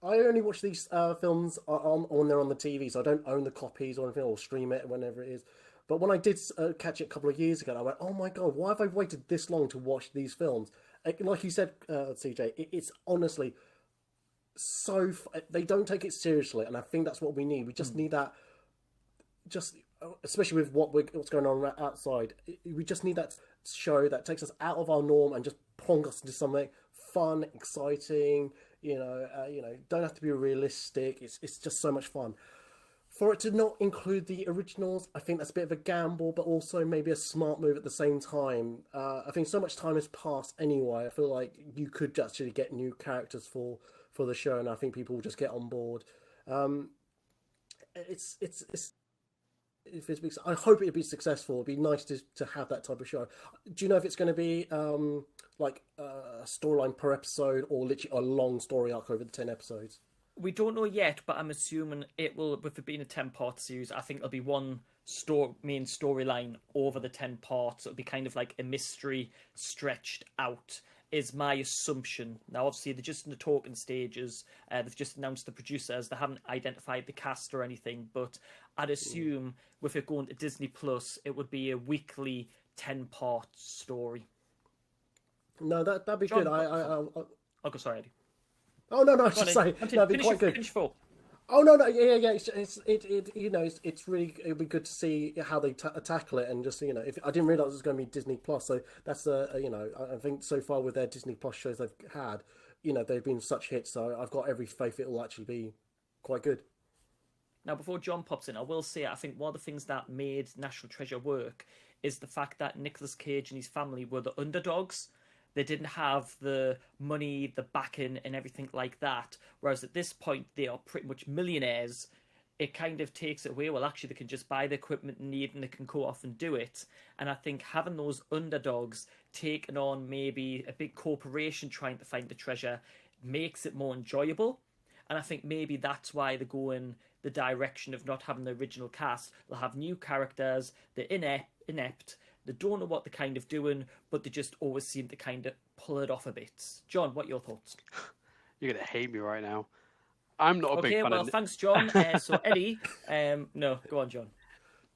Speaker 3: I only watch these films on when they're on the TV, so I don't own the copies or anything, or stream it whenever it is. But when I did catch it a couple of years ago, I went, "Oh my god, why have I waited this long to watch these films?" Like you said, CJ, it's honestly they don't take it seriously, and I think that's what we need. We just need that, just especially with what's going on outside. We just need that show that takes us out of our norm and just plonk us into something fun, exciting. Don't have to be realistic. It's just so much fun. For it to not include the originals, I think that's a bit of a gamble, but also maybe a smart move at the same time. I think so much time has passed anyway. I feel like you could actually get new characters for the show, and I think people will just get on board. It's I hope it'd be successful. It'd be nice to have that type of show. Do you know if it's going to be like a storyline per episode, or literally a long story arc over the 10 episodes?
Speaker 1: We don't know yet, but I'm assuming it will, with it being a 10-part series, I think there'll be one main storyline over the 10 parts. It'll be kind of like a mystery stretched out, is my assumption. Now, obviously, they're just in the talking stages. They've just announced the producers. They haven't identified the cast or anything, but I'd assume with it going to Disney Plus, it would be a weekly 10-part story.
Speaker 3: No, that'd be
Speaker 1: John,
Speaker 3: good.
Speaker 1: I'll go, sorry, Eddie.
Speaker 3: Oh no, I was just saying that'd be quite good.
Speaker 1: Finish full.
Speaker 3: Oh no, yeah. It's really, it'd be good to see how they tackle it, and just if I didn't realize it was going to be Disney Plus, so that's I think so far with their Disney Plus shows they've had, they've been such hits, so I've got every faith it will actually be quite good.
Speaker 1: Now, before John pops in, I will say I think one of the things that made National Treasure work is the fact that Nicolas Cage and his family were the underdogs. They didn't have the money, the backing, and everything like that. Whereas at this point, they are pretty much millionaires. It kind of takes it away. Well, actually, they can just buy the equipment they need and they can go off and do it. And I think having those underdogs taking on maybe a big corporation trying to find the treasure makes it more enjoyable. And I think maybe that's why they go in the direction of not having the original cast. They'll have new characters. They're inept. They don't know what they're kind of doing, but they just always seem to kind of pull it off a bit. John, what are your thoughts?
Speaker 2: You're going to hate me right now. I'm not a big fan of...
Speaker 1: thanks, John. So, Eddie, no, go on, John.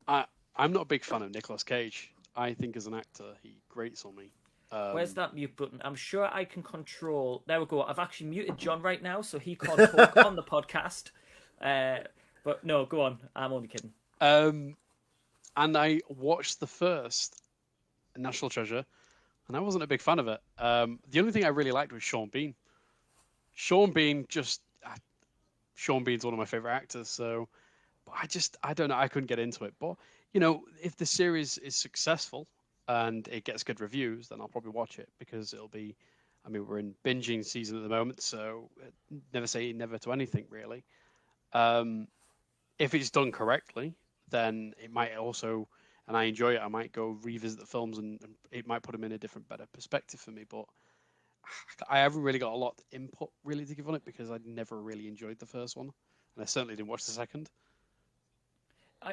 Speaker 2: I'm not a big fan of Nicolas Cage. I think as an actor, he grates on me.
Speaker 1: Where's that mute button? I'm sure I can control... There we go. I've actually muted John right now, so he can't talk on the podcast. But no, go on. I'm only kidding.
Speaker 2: And I watched the first National Treasure, and I wasn't a big fan of it. The only thing I really liked was Sean Bean. Sean Bean's one of my favorite actors. So, but I don't know. I couldn't get into it. But if the series is successful and it gets good reviews, then I'll probably watch it, because it'll be. I mean, we're in binging season at the moment, so never say never to anything really. If it's done correctly, then it might also, and I enjoy it, I might go revisit the films, and it might put them in a better perspective for me. But I haven't really got a lot of input really to give on it, because I never really enjoyed the first one, and I certainly didn't watch the second.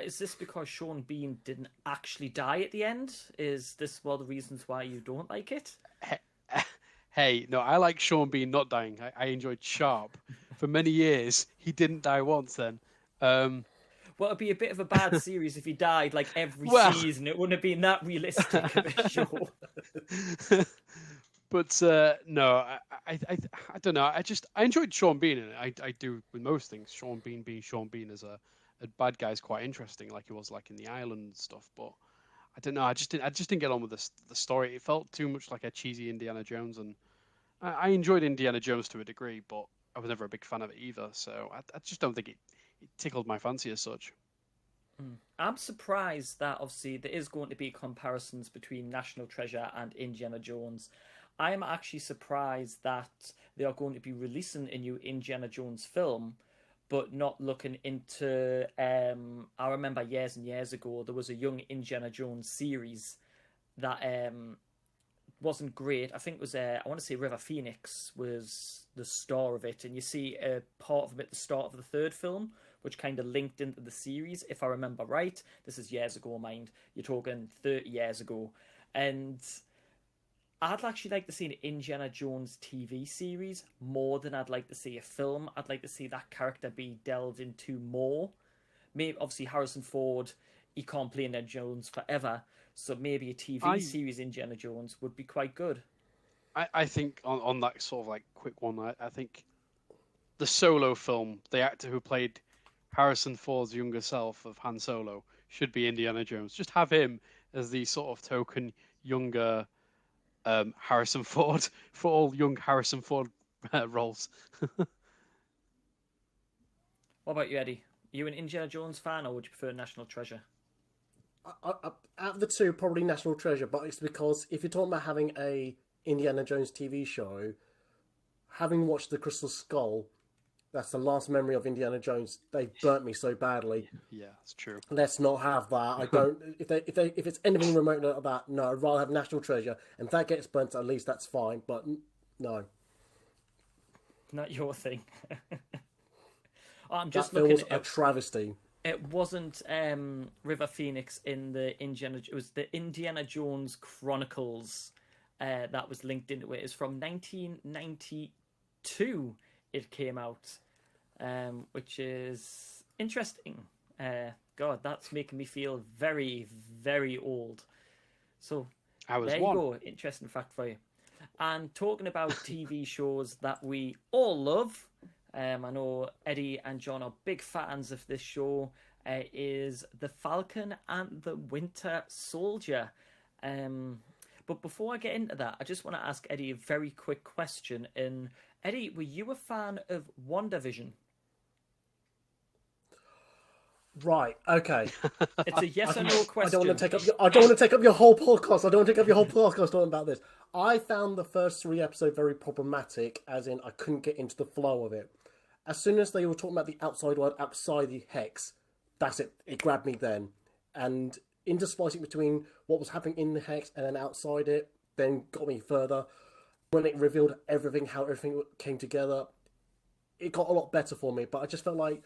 Speaker 1: Is this because Sean Bean didn't actually die at the end? Is this one of the reasons why you don't like it?
Speaker 2: Hey, no, I like Sean Bean not dying. I enjoyed Sharp. For many years, he didn't die once then.
Speaker 1: Well, it'd be a bit of a bad series if he died like every season. It wouldn't have been that realistic of a show.
Speaker 2: But no, I don't know. I enjoyed Sean Bean, and I do with most things. Sean Bean being Sean Bean as a bad guy is quite interesting, like he was like in the Island stuff. But I don't know. I just didn't get on with the story. It felt too much like a cheesy Indiana Jones, and I enjoyed Indiana Jones to a degree, but I was never a big fan of it either. So I just don't think it tickled my fancy as such.
Speaker 1: I'm surprised that obviously there is going to be comparisons between National Treasure and Indiana Jones. I'm actually surprised that they are going to be releasing a new Indiana Jones film, but not looking into... I remember years and years ago, there was a young Indiana Jones series that wasn't great. I think it was, I want to say River Phoenix was the star of it, and you see a part of him at the start of the third film, which kind of linked into the series, if I remember right. This is years ago, mind. You're talking 30 years ago. And I'd actually like to see an Indiana Jones TV series more than I'd like to see a film. I'd like to see that character be delved into more. Maybe obviously Harrison Ford, he can't play Indiana Jones forever, so maybe a TV series Indiana Jones would be quite good.
Speaker 2: I think on that sort of like quick one, I think the Solo film, the actor who played Harrison Ford's younger self of Han Solo should be Indiana Jones. Just have him as the sort of token younger Harrison Ford for all young Harrison Ford roles.
Speaker 1: What about you, Eddie? Are you an Indiana Jones fan, or would you prefer National Treasure?
Speaker 3: Out of the two, probably National Treasure, but it's because if you're talking about having a Indiana Jones TV show, having watched The Crystal Skull, that's the last memory of Indiana Jones. They burnt me so badly.
Speaker 2: Yeah, it's true.
Speaker 3: Let's not have that. I don't. If it's anything remote like that, no. I'd rather have National Treasure, and if that gets burnt, at least that's fine. But no,
Speaker 1: Not your thing. I'm just
Speaker 3: that
Speaker 1: looking
Speaker 3: feels
Speaker 1: at
Speaker 3: a travesty.
Speaker 1: It wasn't River Phoenix in the Indiana. It was the Indiana Jones Chronicles that was linked into it. It's from 1992. It came out, which is interesting. God, that's making me feel very, very old. So there you go. Interesting fact for you. And talking about TV shows that we all love. I know Eddie and John are big fans of this show, is The Falcon and the Winter Soldier. But before I get into that, I just want to ask Eddie a very quick question. And Eddie, were you a fan of WandaVision?
Speaker 3: Right. Okay.
Speaker 1: It's a yes or no question.
Speaker 3: I don't want to take up your whole podcast. Talking about this. I found the first 3 episodes very problematic, as in I couldn't get into the flow of it. As soon as they were talking about the outside world, outside the hex, that's it. It grabbed me then. And intersplicing between what was happening in the hex and then outside it, then got me further. When it revealed everything, how everything came together, it got a lot better for me. But I just felt like,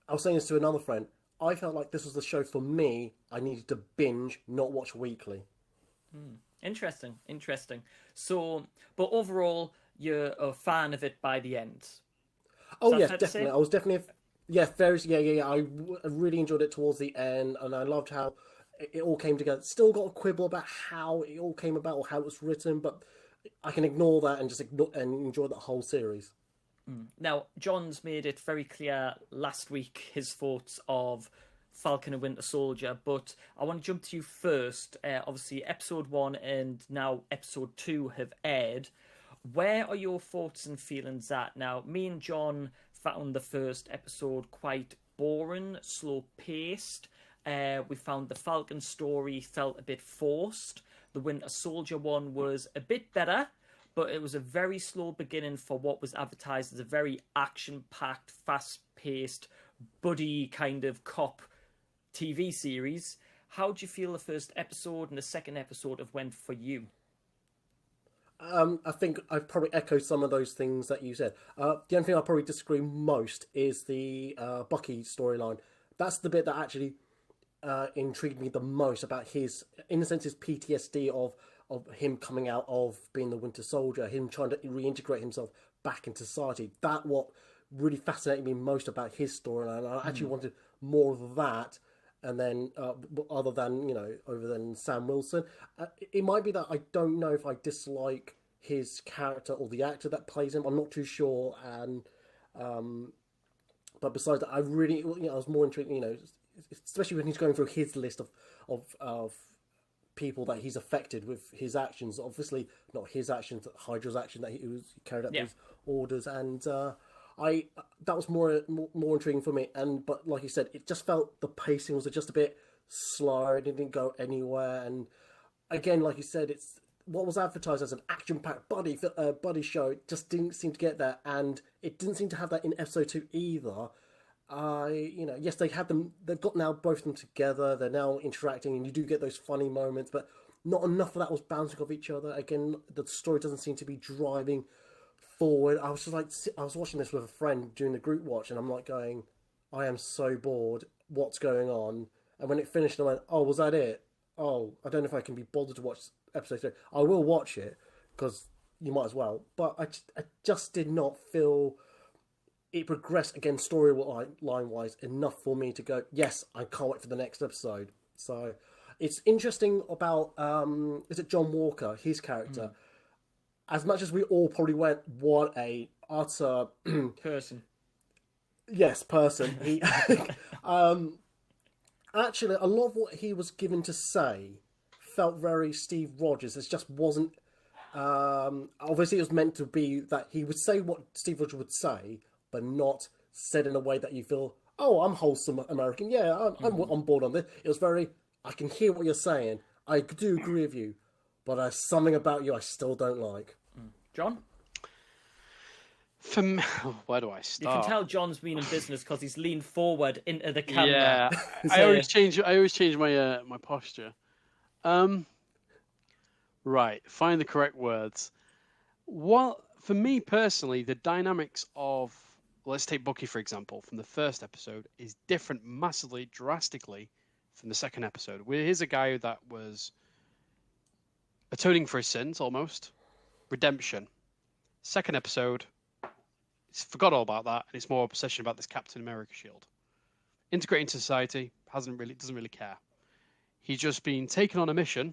Speaker 3: I was saying this to another friend, I felt like this was the show for me. I needed to binge, not watch weekly.
Speaker 1: Interesting. So, but overall, you're a fan of it by the end.
Speaker 3: Oh yeah, definitely. I was definitely, yeah. I really enjoyed it towards the end, and I loved how it all came together. Still got a quibble about how it all came about or how it was written, but I can ignore that and just enjoy the whole series.
Speaker 1: Now, John's made it very clear last week his thoughts of Falcon and Winter Soldier, but I want to jump to you first. Obviously, episode 1 and now episode 2 have aired. Where are your thoughts and feelings at? Now, me and John found the first episode quite boring, slow-paced. We found the Falcon story felt a bit forced. The Winter Soldier one was a bit better, but it was a very slow beginning for what was advertised as a very action-packed, fast-paced, buddy kind of cop TV series. How do you feel the first episode and the second episode have went for you?
Speaker 3: I think I've probably echoed some of those things that you said. The only thing I probably disagree most is the Bucky storyline. That's the bit that actually intrigued me the most about his, in a sense, his PTSD of him coming out of being the Winter Soldier, him trying to reintegrate himself back into society. That what really fascinated me most about his storyline. I actually wanted more of that. And then, other than, over than Sam Wilson, it might be that I don't know if I dislike his character or the actor that plays him. I'm not too sure. And, but besides that, I really, I was more intrigued, especially when he's going through his list of people that he's affected with his actions. Obviously, not his actions, but Hydra's action that he carried out his orders. And, that was more intriguing for me, but like you said, it just felt the pacing was just a bit slow. It didn't go anywhere, and again, like you said, it's what was advertised as an action-packed buddy show. It just didn't seem to get that, and it didn't seem to have that in episode 2 either. Yes, they had them. They've got now both of them together. They're now interacting, and you do get those funny moments, but not enough of that was bouncing off each other. Again, the story doesn't seem to be driving forward. I was just like, I was watching this with a friend during the group watch, and I'm like going, I am so bored. What's going on? And when it finished, I went, oh, was that it? Oh, I don't know if I can be bothered to watch episode 3. I will watch it because you might as well. But I just did not feel it progressed again storyline wise enough for me to go, yes, I can't wait for the next episode. So it's interesting about is it John Walker, his character. As much as we all probably went, what a utter
Speaker 1: Person.
Speaker 3: yes person. He actually a lot of what he was given to say felt very Steve Rogers. It just wasn't. Obviously, it was meant to be that he would say what Steve Rogers would say, but not said in a way that you feel, oh, I'm wholesome American. Yeah, I'm on board on this. It was very, I can hear what you're saying. I do agree with you, but there's something about you I still don't like.
Speaker 1: John?
Speaker 2: Where do I
Speaker 1: You
Speaker 2: start?
Speaker 1: can tell John's been in business because he's leaned forward into the camera.
Speaker 2: Yeah,
Speaker 1: So-
Speaker 2: I always change my my posture. Right, find the correct words. Well, for me personally, the dynamics of, let's take Bucky for example, from the first episode is different massively, drastically from the second episode. Here's a guy that was atoning for his sins almost, redemption. Second episode, he's forgot all about that, and it's more obsession about this Captain America shield. Integrating into society, doesn't really care. He's just been taken on a mission.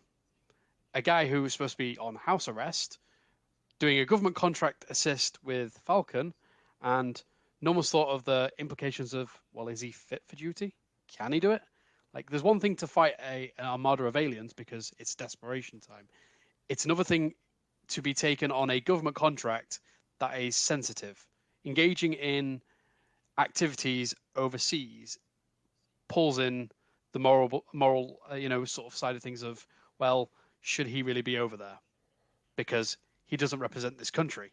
Speaker 2: A guy who was supposed to be on house arrest, doing a government contract assist with Falcon, and no one's thought of the implications of, well, is he fit for duty? Can he do it? Like, there's one thing to fight an armada of aliens because it's desperation time. It's another thing to be taken on a government contract that is sensitive. Engaging in activities overseas pulls in the moral, sort of side of things of, well, should he really be over there? Because he doesn't represent this country.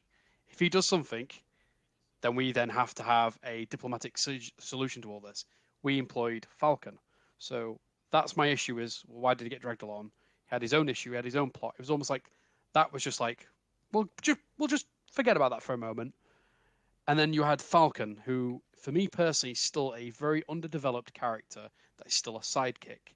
Speaker 2: If he does something, then we then have to have a diplomatic solution to all this. We employed Falcon. So that's my issue is, well, why did he get dragged along? He had his own issue, he had his own plot. It was almost like that was just like, we'll just forget about that for a moment. And then you had Falcon, who, for me personally, is still a very underdeveloped character that is still a sidekick.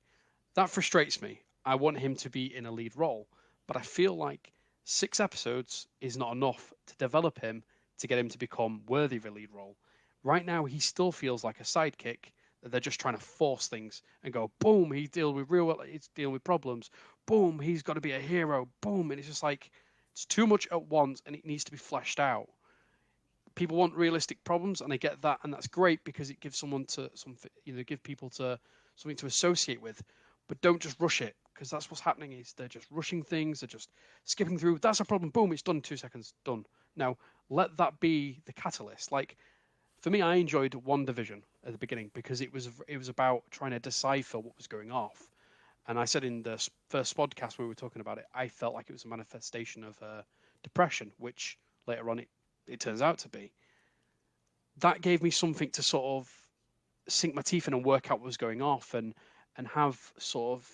Speaker 2: That frustrates me. I want him to be in a lead role, but I feel like 6 episodes is not enough to develop him to get him to become worthy of a lead role. Right now, he still feels like a sidekick that they're just trying to force things and go, boom, he's dealing with problems. Boom, he's got to be a hero. Boom, and it's just like it's too much at once, and it needs to be fleshed out. People want realistic problems, and I get that, and that's great because it gives give people to something to associate with. But don't just rush it, because that's what's happening is they're just rushing things, they're just skipping through. That's a problem. Boom, it's done in 2 seconds. Done. Now, let that be the catalyst. Like, for me, I enjoyed WandaVision at the beginning because it was about trying to decipher what was going off. And I said in the first podcast where we were talking about it, I felt like it was a manifestation of depression, which later on it turns out to be. That gave me something to sort of sink my teeth in and work out what was going off and have sort of,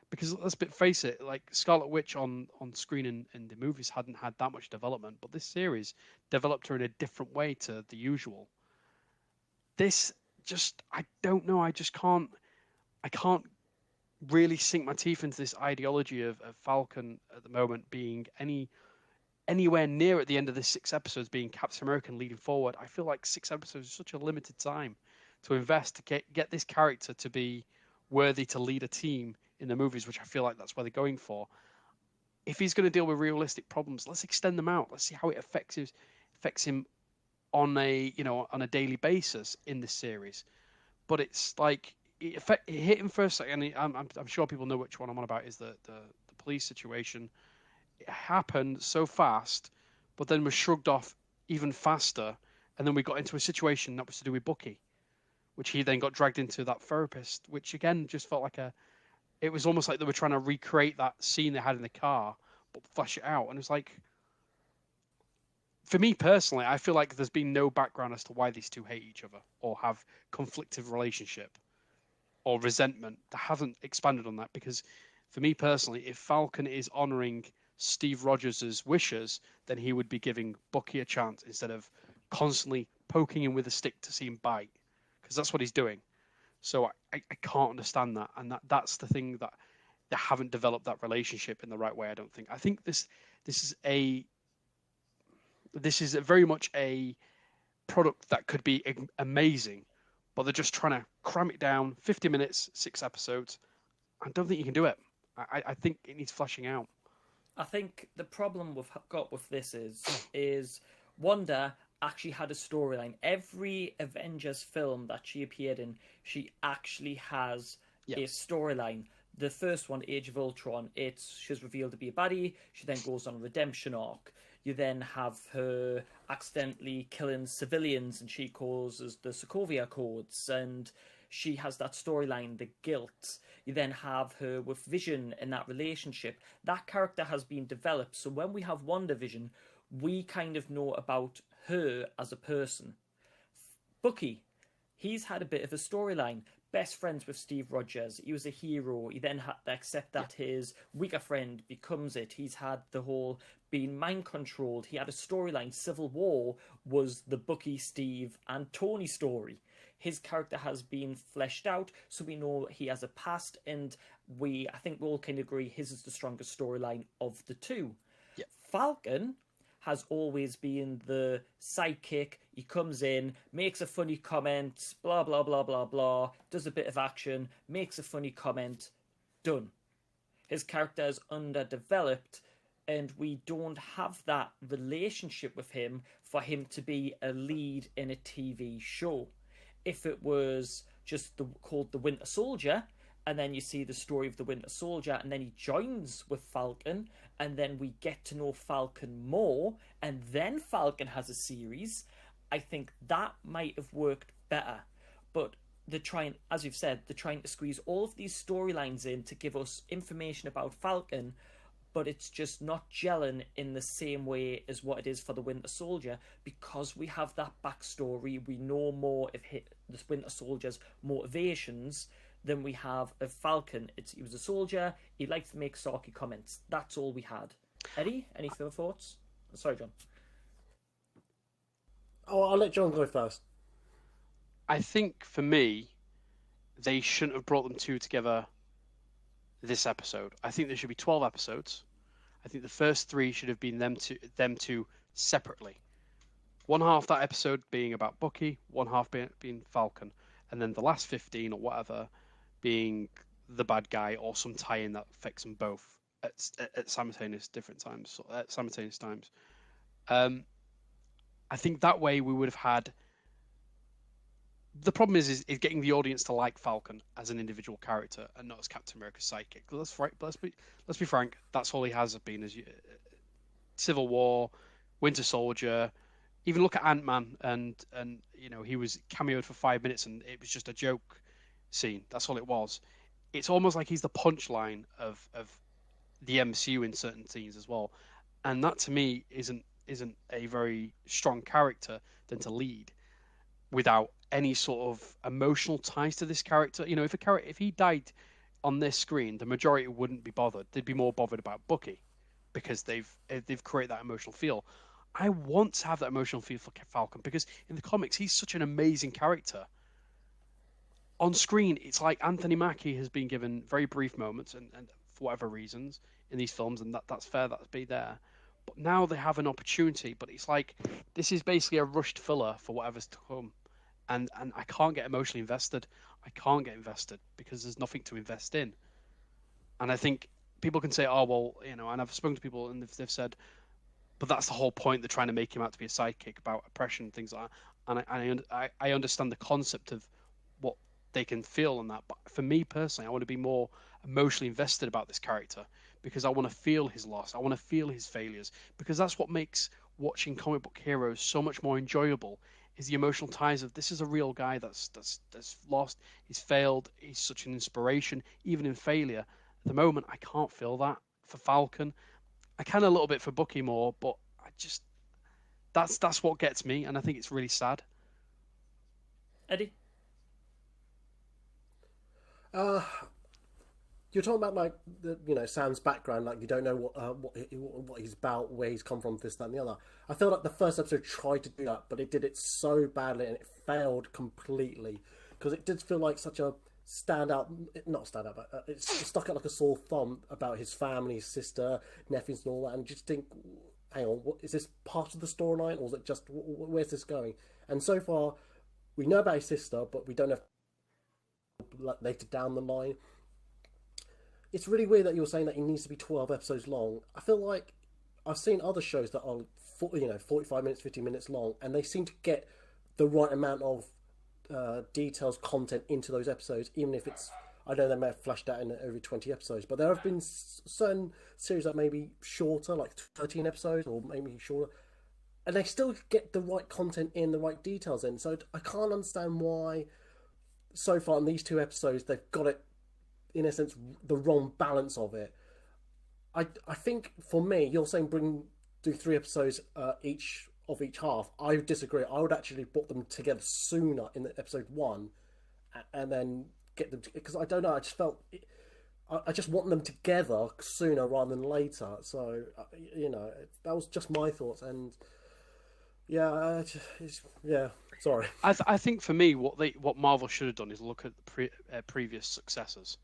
Speaker 2: because let's face it, like Scarlet Witch on screen in the movies hadn't had that much development, but this series developed her in a different way to the usual. This just, I don't know, I can't really sink my teeth into this ideology of Falcon at the moment being anywhere near at the end of the 6 episodes being Captain American leading forward. I feel like 6 episodes is such a limited time to invest to get this character to be worthy to lead a team in the movies, which I feel like that's where they're going for. If he's going to deal with realistic problems, let's extend them out. Let's see how it affects him on a daily basis in this series. But it's like it hit him first, and I'm sure people know which one I'm on about. Is the police situation? It happened so fast, but then was shrugged off even faster, and then we got into a situation that was to do with Bucky, which he then got dragged into that therapist, which again just felt like it was almost like they were trying to recreate that scene they had in the car, but flesh it out. And it's like, for me personally, I feel like there's been no background as to why these two hate each other or have conflictive relationship or resentment. They haven't expanded on that because, for me personally, if Falcon is honouring Steve Rogers' wishes, then he would be giving Bucky a chance instead of constantly poking him with a stick to see him bite, because that's what he's doing. So I can't understand that, and that's the thing that they haven't developed that relationship in the right way. I don't think. I think this is very much a product that could be amazing, but they're just trying to cram it down. 50 minutes, 6 episodes. I don't think you can do it. I think it needs fleshing out.
Speaker 1: I think the problem we've got with this is Wanda actually had a storyline. Every Avengers film that she appeared in, she actually has a storyline. The first one, Age of Ultron, she's revealed to be a baddie. She then goes on a redemption arc. You then have her accidentally killing civilians, and she causes the Sokovia Codes, and she has that storyline, the guilt. You then have her with Vision in that relationship. That character has been developed, so when we have WandaVision, we kind of know about her as a person. Bucky, he's had a bit of a storyline. Best friends with Steve Rogers. He was a hero. He then had to accept that his weaker friend becomes it. He's had the whole being mind controlled. He had a storyline. Civil War was the Bucky, Steve, and Tony story. His character has been fleshed out, so we know he has a past, and I think we all can agree his is the strongest storyline of the two.
Speaker 2: Yeah.
Speaker 1: Falcon has always been the sidekick. He comes in, makes a funny comment, blah, blah, blah, blah, blah, does a bit of action, makes a funny comment, done. His character is underdeveloped, and we don't have that relationship with him for him to be a lead in a TV show. If it was just called The Winter Soldier, and then you see the story of the Winter Soldier, and then he joins with Falcon, and then we get to know Falcon more, and then Falcon has a series, I think that might have worked better. But as you've said, they're trying to squeeze all of these storylines in to give us information about Falcon, but it's just not gelling in the same way as what it is for the Winter Soldier, because we have that backstory. We know more of the Winter Soldier's motivations than we have of Falcon. He was a soldier. He liked to make sarky comments. That's all we had. Eddie, any further thoughts? Sorry, John.
Speaker 3: Oh, I'll let John go first.
Speaker 2: I think for me, they shouldn't have brought them two together this episode. I think there should be 12 episodes. I think the first 3 should have been them two separately. One half that episode being about Bucky, one half being Falcon, and then the last 15 or whatever being the bad guy or some tie-in that affects them both at simultaneous times. I think that way we would have had. The problem is getting the audience to like Falcon as an individual character and not as Captain America's sidekick. Let's be frank. That's all he has been as Civil War, Winter Soldier. Even look at Ant-Man, and he was cameoed for 5 minutes, and it was just a joke scene. That's all it was. It's almost like he's the punchline of the MCU in certain scenes as well, and that to me isn't a very strong character than to lead without any sort of emotional ties to this character. If he died on this screen, the majority wouldn't be bothered. They'd be more bothered about Bucky because they've created that emotional feel. I want to have that emotional feel for Falcon because in the comics he's such an amazing character. On screen, it's like Anthony Mackie has been given very brief moments and for whatever reasons in these films, and that's fair, that's be there. But now they have an opportunity, but it's like this is basically a rushed filler for whatever's to come. And I can't get emotionally invested. I can't get invested because there's nothing to invest in. And I think people can say, oh, well, and I've spoken to people and they've said, but that's the whole point. They're trying to make him out to be a sidekick about oppression and things like that. And I understand the concept of what they can feel on that. But for me personally, I want to be more emotionally invested about this character because I want to feel his loss. I want to feel his failures because that's what makes watching comic book heroes so much more enjoyable. Is the emotional ties of this is a real guy that's lost, he's failed, he's such an inspiration, even in failure. At the moment, I can't feel that for Falcon. I can a little bit for Bucky more, but I just that's what gets me, and I think it's really sad.
Speaker 1: Eddie?
Speaker 3: You're talking about like Sam's background, like you don't know what he's about, where he's come from, this, that, and the other. I feel like the first episode tried to do that, but it did it so badly and it failed completely because it did feel like such a not stand out, but it's stuck out like a sore thumb about his family, his sister, nephews, and all that, and just think, hang on, what is this part of the storyline, or is it just where's this going? And so far, we know about his sister, but we don't know later down the line. It's really weird that you're saying that he needs to be 12 episodes long. I feel like I've seen other shows that are 45 minutes, 50 minutes long, and they seem to get the right amount of details, content into those episodes, even if it's, I know they may have flashed out in over 20 episodes, but there have been certain series that may be shorter, like 13 episodes or maybe shorter, and they still get the right content in, the right details in. So I can't understand why so far in these 2 episodes they've got it, in a sense, the wrong balance of it. I think for me, you're saying do 3 episodes each half. I disagree. I would actually put them together sooner in the episode 1, and then get them, because I don't know. I just felt I just want them together sooner rather than later. So that was just my thoughts, and yeah, sorry.
Speaker 2: I think for me, what Marvel should have done is look at the previous successors: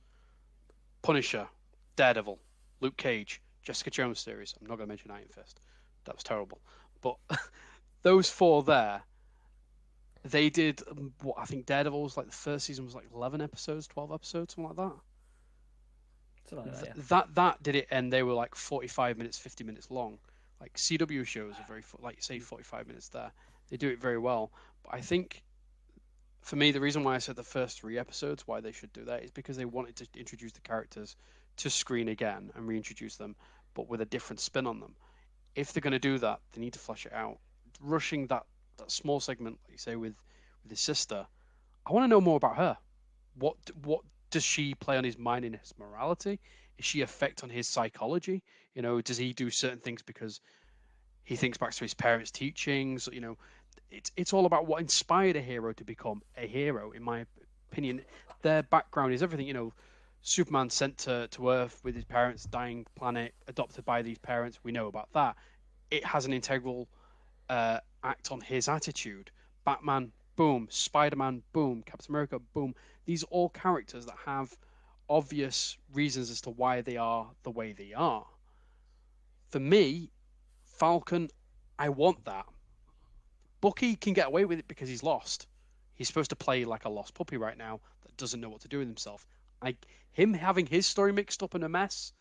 Speaker 2: Punisher, Daredevil, Luke Cage, Jessica Jones series. I'm not going to mention Iron Fist. That was terrible. But those 4 there, they did what I think Daredevil was like. The first season was like 11 episodes, 12 episodes, something like that.
Speaker 1: Something like that, yeah.
Speaker 2: That did it, and they were like 45 minutes, 50 minutes long. Like CW shows are very, like you say, 45 minutes there. They do it very well. But I think, for me, the reason why I said the first 3 episodes, why they should do that, is because they wanted to introduce the characters to screen again and reintroduce them, but with a different spin on them. If they're going to do that, they need to flesh it out. Rushing that small segment, like you say, with his sister, I want to know more about her. What does she play on his mind in his morality? Is she affect on his psychology? Does he do certain things because he thinks back to his parents' teachings? It's all about what inspired a hero to become a hero, in my opinion. Their background is everything. Superman sent to Earth with his parents' dying planet, adopted by these parents. We know about that. It has an integral act on his attitude. Batman, boom. Spider-Man, boom. Captain America, boom. These are all characters that have obvious reasons as to why they are the way they are. For me, Falcon, I want that. Bucky can get away with it because he's lost. He's supposed to play like a lost puppy right now that doesn't know what to do with himself. Him having his story mixed up in a mess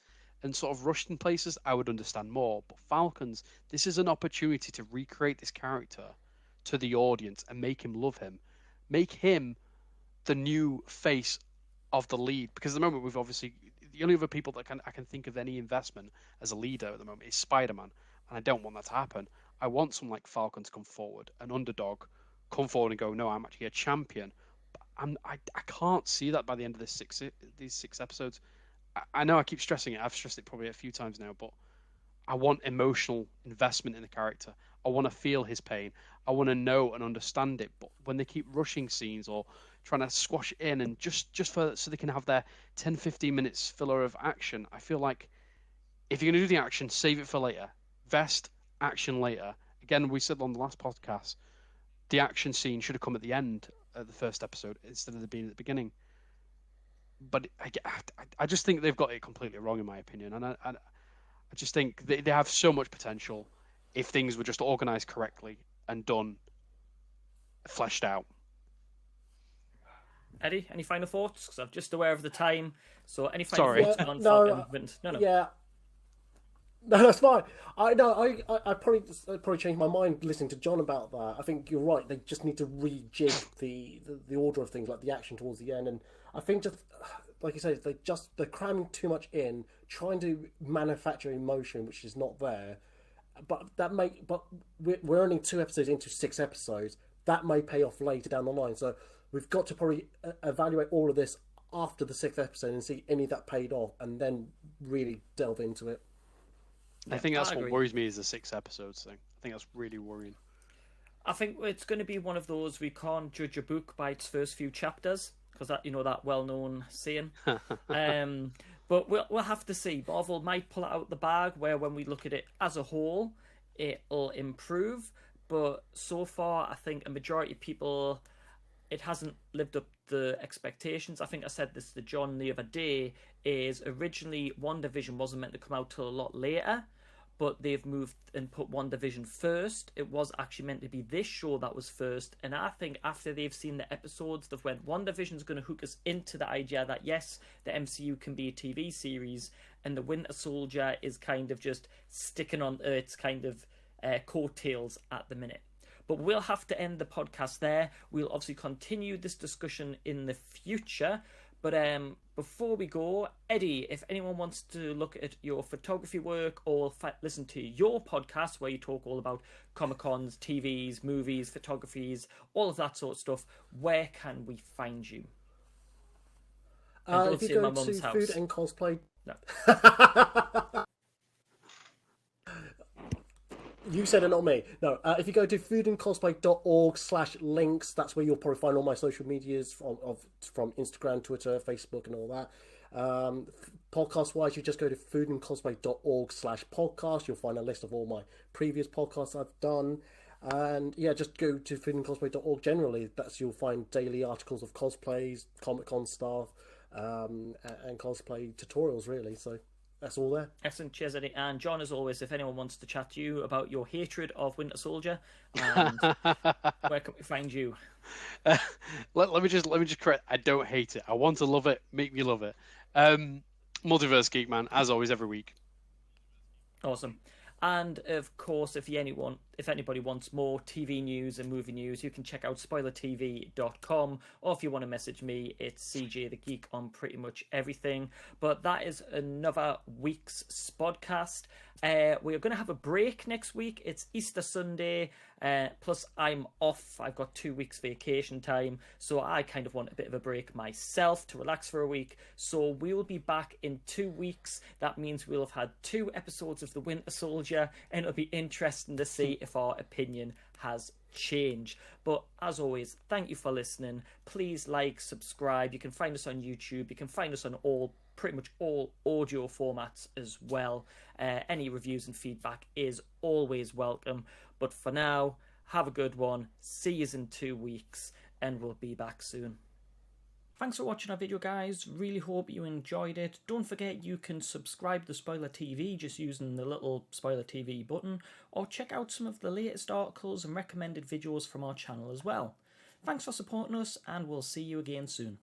Speaker 2: and sort of rushed in places, I would understand more. But Falcon's, this is an opportunity to recreate this character to the audience and make him love him. Make him the new face of the lead. Because at the moment, we've obviously, the only other people that I can think of any investment as a leader at the moment is Spider-Man. And I don't want that to happen. I want someone like Falcon to come forward, an underdog, come forward and go, no, I'm actually a champion. I can't see that by the end of these 6 episodes. I know I keep stressing it. I've stressed it probably a few times now, but I want emotional investment in the character. I want to feel his pain. I want to know and understand it. But when they keep rushing scenes or trying to squash it in and just so they can have their 10, 15 minutes filler of action, I feel like if you're going to do the action, save it for later. Vest action later. Again, we said on the last podcast, the action scene should have come at the end of the first episode instead of being at the beginning. But I just think they've got it completely wrong, in my opinion. And I just think they have so much potential if things were just organised correctly and done, fleshed out.
Speaker 1: Eddie, any final thoughts? Because I'm just aware of the time. So any final thoughts on Falcon? No.
Speaker 3: Yeah. No, that's fine. I probably changed my mind listening to John about that. I think you're right. They just need to rejig the order of things, like the action towards the end. And I think, just like you said, they're cramming too much in, trying to manufacture emotion which is not there. But we're only 2 episodes into 6 episodes. That may pay off later down the line. So we've got to probably evaluate all of this after the 6th episode and see any of that paid off, and then really delve into it.
Speaker 2: I think that's what worries me, is the 6 episodes thing. I think that's really worrying.
Speaker 1: I think it's going to be one of those, we can't judge a book by its first few chapters, because that well-known saying. But we'll have to see. Marvel might pull it out the bag, where when we look at it as a whole, it'll improve. But so far, I think a majority of people it hasn't lived up to expectations. I think I said this to John the other day, is originally WandaVision wasn't meant to come out till a lot later, but they've moved and put WandaVision first. It was actually meant to be this show that was first, and I think after they've seen the episodes, they've went, WandaVision's going to hook us into the idea that yes, the MCU can be a TV series, and the Winter Soldier is kind of just sticking on its kind of coattails at the minute. But we'll have to end the podcast there. We'll obviously continue this discussion in the future. But before we go, Eddie, if anyone wants to look at your photography work or listen to your podcast where you talk all about Comic-Cons, TVs, movies, photographies, all of that sort of stuff, where can we find you?
Speaker 3: If you go to Food and Cosplay...
Speaker 1: No.
Speaker 3: You said it, not me. No, if you go to foodandcosplay.org/links, that's where you'll probably find all my social medias from Instagram, Twitter, Facebook, and all that. Podcast-wise, you just go to foodandcosplay.org/podcast. You'll find a list of all my previous podcasts I've done. And yeah, just go to foodandcosplay.org generally. You'll find daily articles of cosplays, Comic-Con stuff, and cosplay tutorials, really. So that's all there.
Speaker 1: Excellent. Cheers, Eddie. And John, as always, if anyone wants to chat to you about your hatred of Winter Soldier, and where can we find you?
Speaker 2: Let me just correct. I don't hate it. I want to love it. Make me love it. Multiverse Geek Man, as always, every week.
Speaker 1: Awesome. And of course, if anybody wants more TV news and movie news, you can check out SpoilerTV.com, or if you want to message me, it's CJ the Geek on pretty much everything. But that is another week's Spodcast. We are going to have a break next week. It's Easter Sunday, plus I'm off. I've got 2 weeks vacation time, so I kind of want a bit of a break myself to relax for a week. So we will be back in 2 weeks. That means we'll have had 2 episodes of The Winter Soldier, and it'll be interesting to see if our opinion has changed. But as always, thank you for listening. Please like, subscribe. You can find us on YouTube. You can find us on pretty much all audio formats as well. Any reviews and feedback is always welcome. But for now, have a good one. See you in 2 weeks, and we'll be back soon. Thanks for watching our video, guys. Really hope you enjoyed it. Don't forget you can subscribe to Spoiler TV just using the little Spoiler TV button, or check out some of the latest articles and recommended videos from our channel as well. Thanks for supporting us, and we'll see you again soon.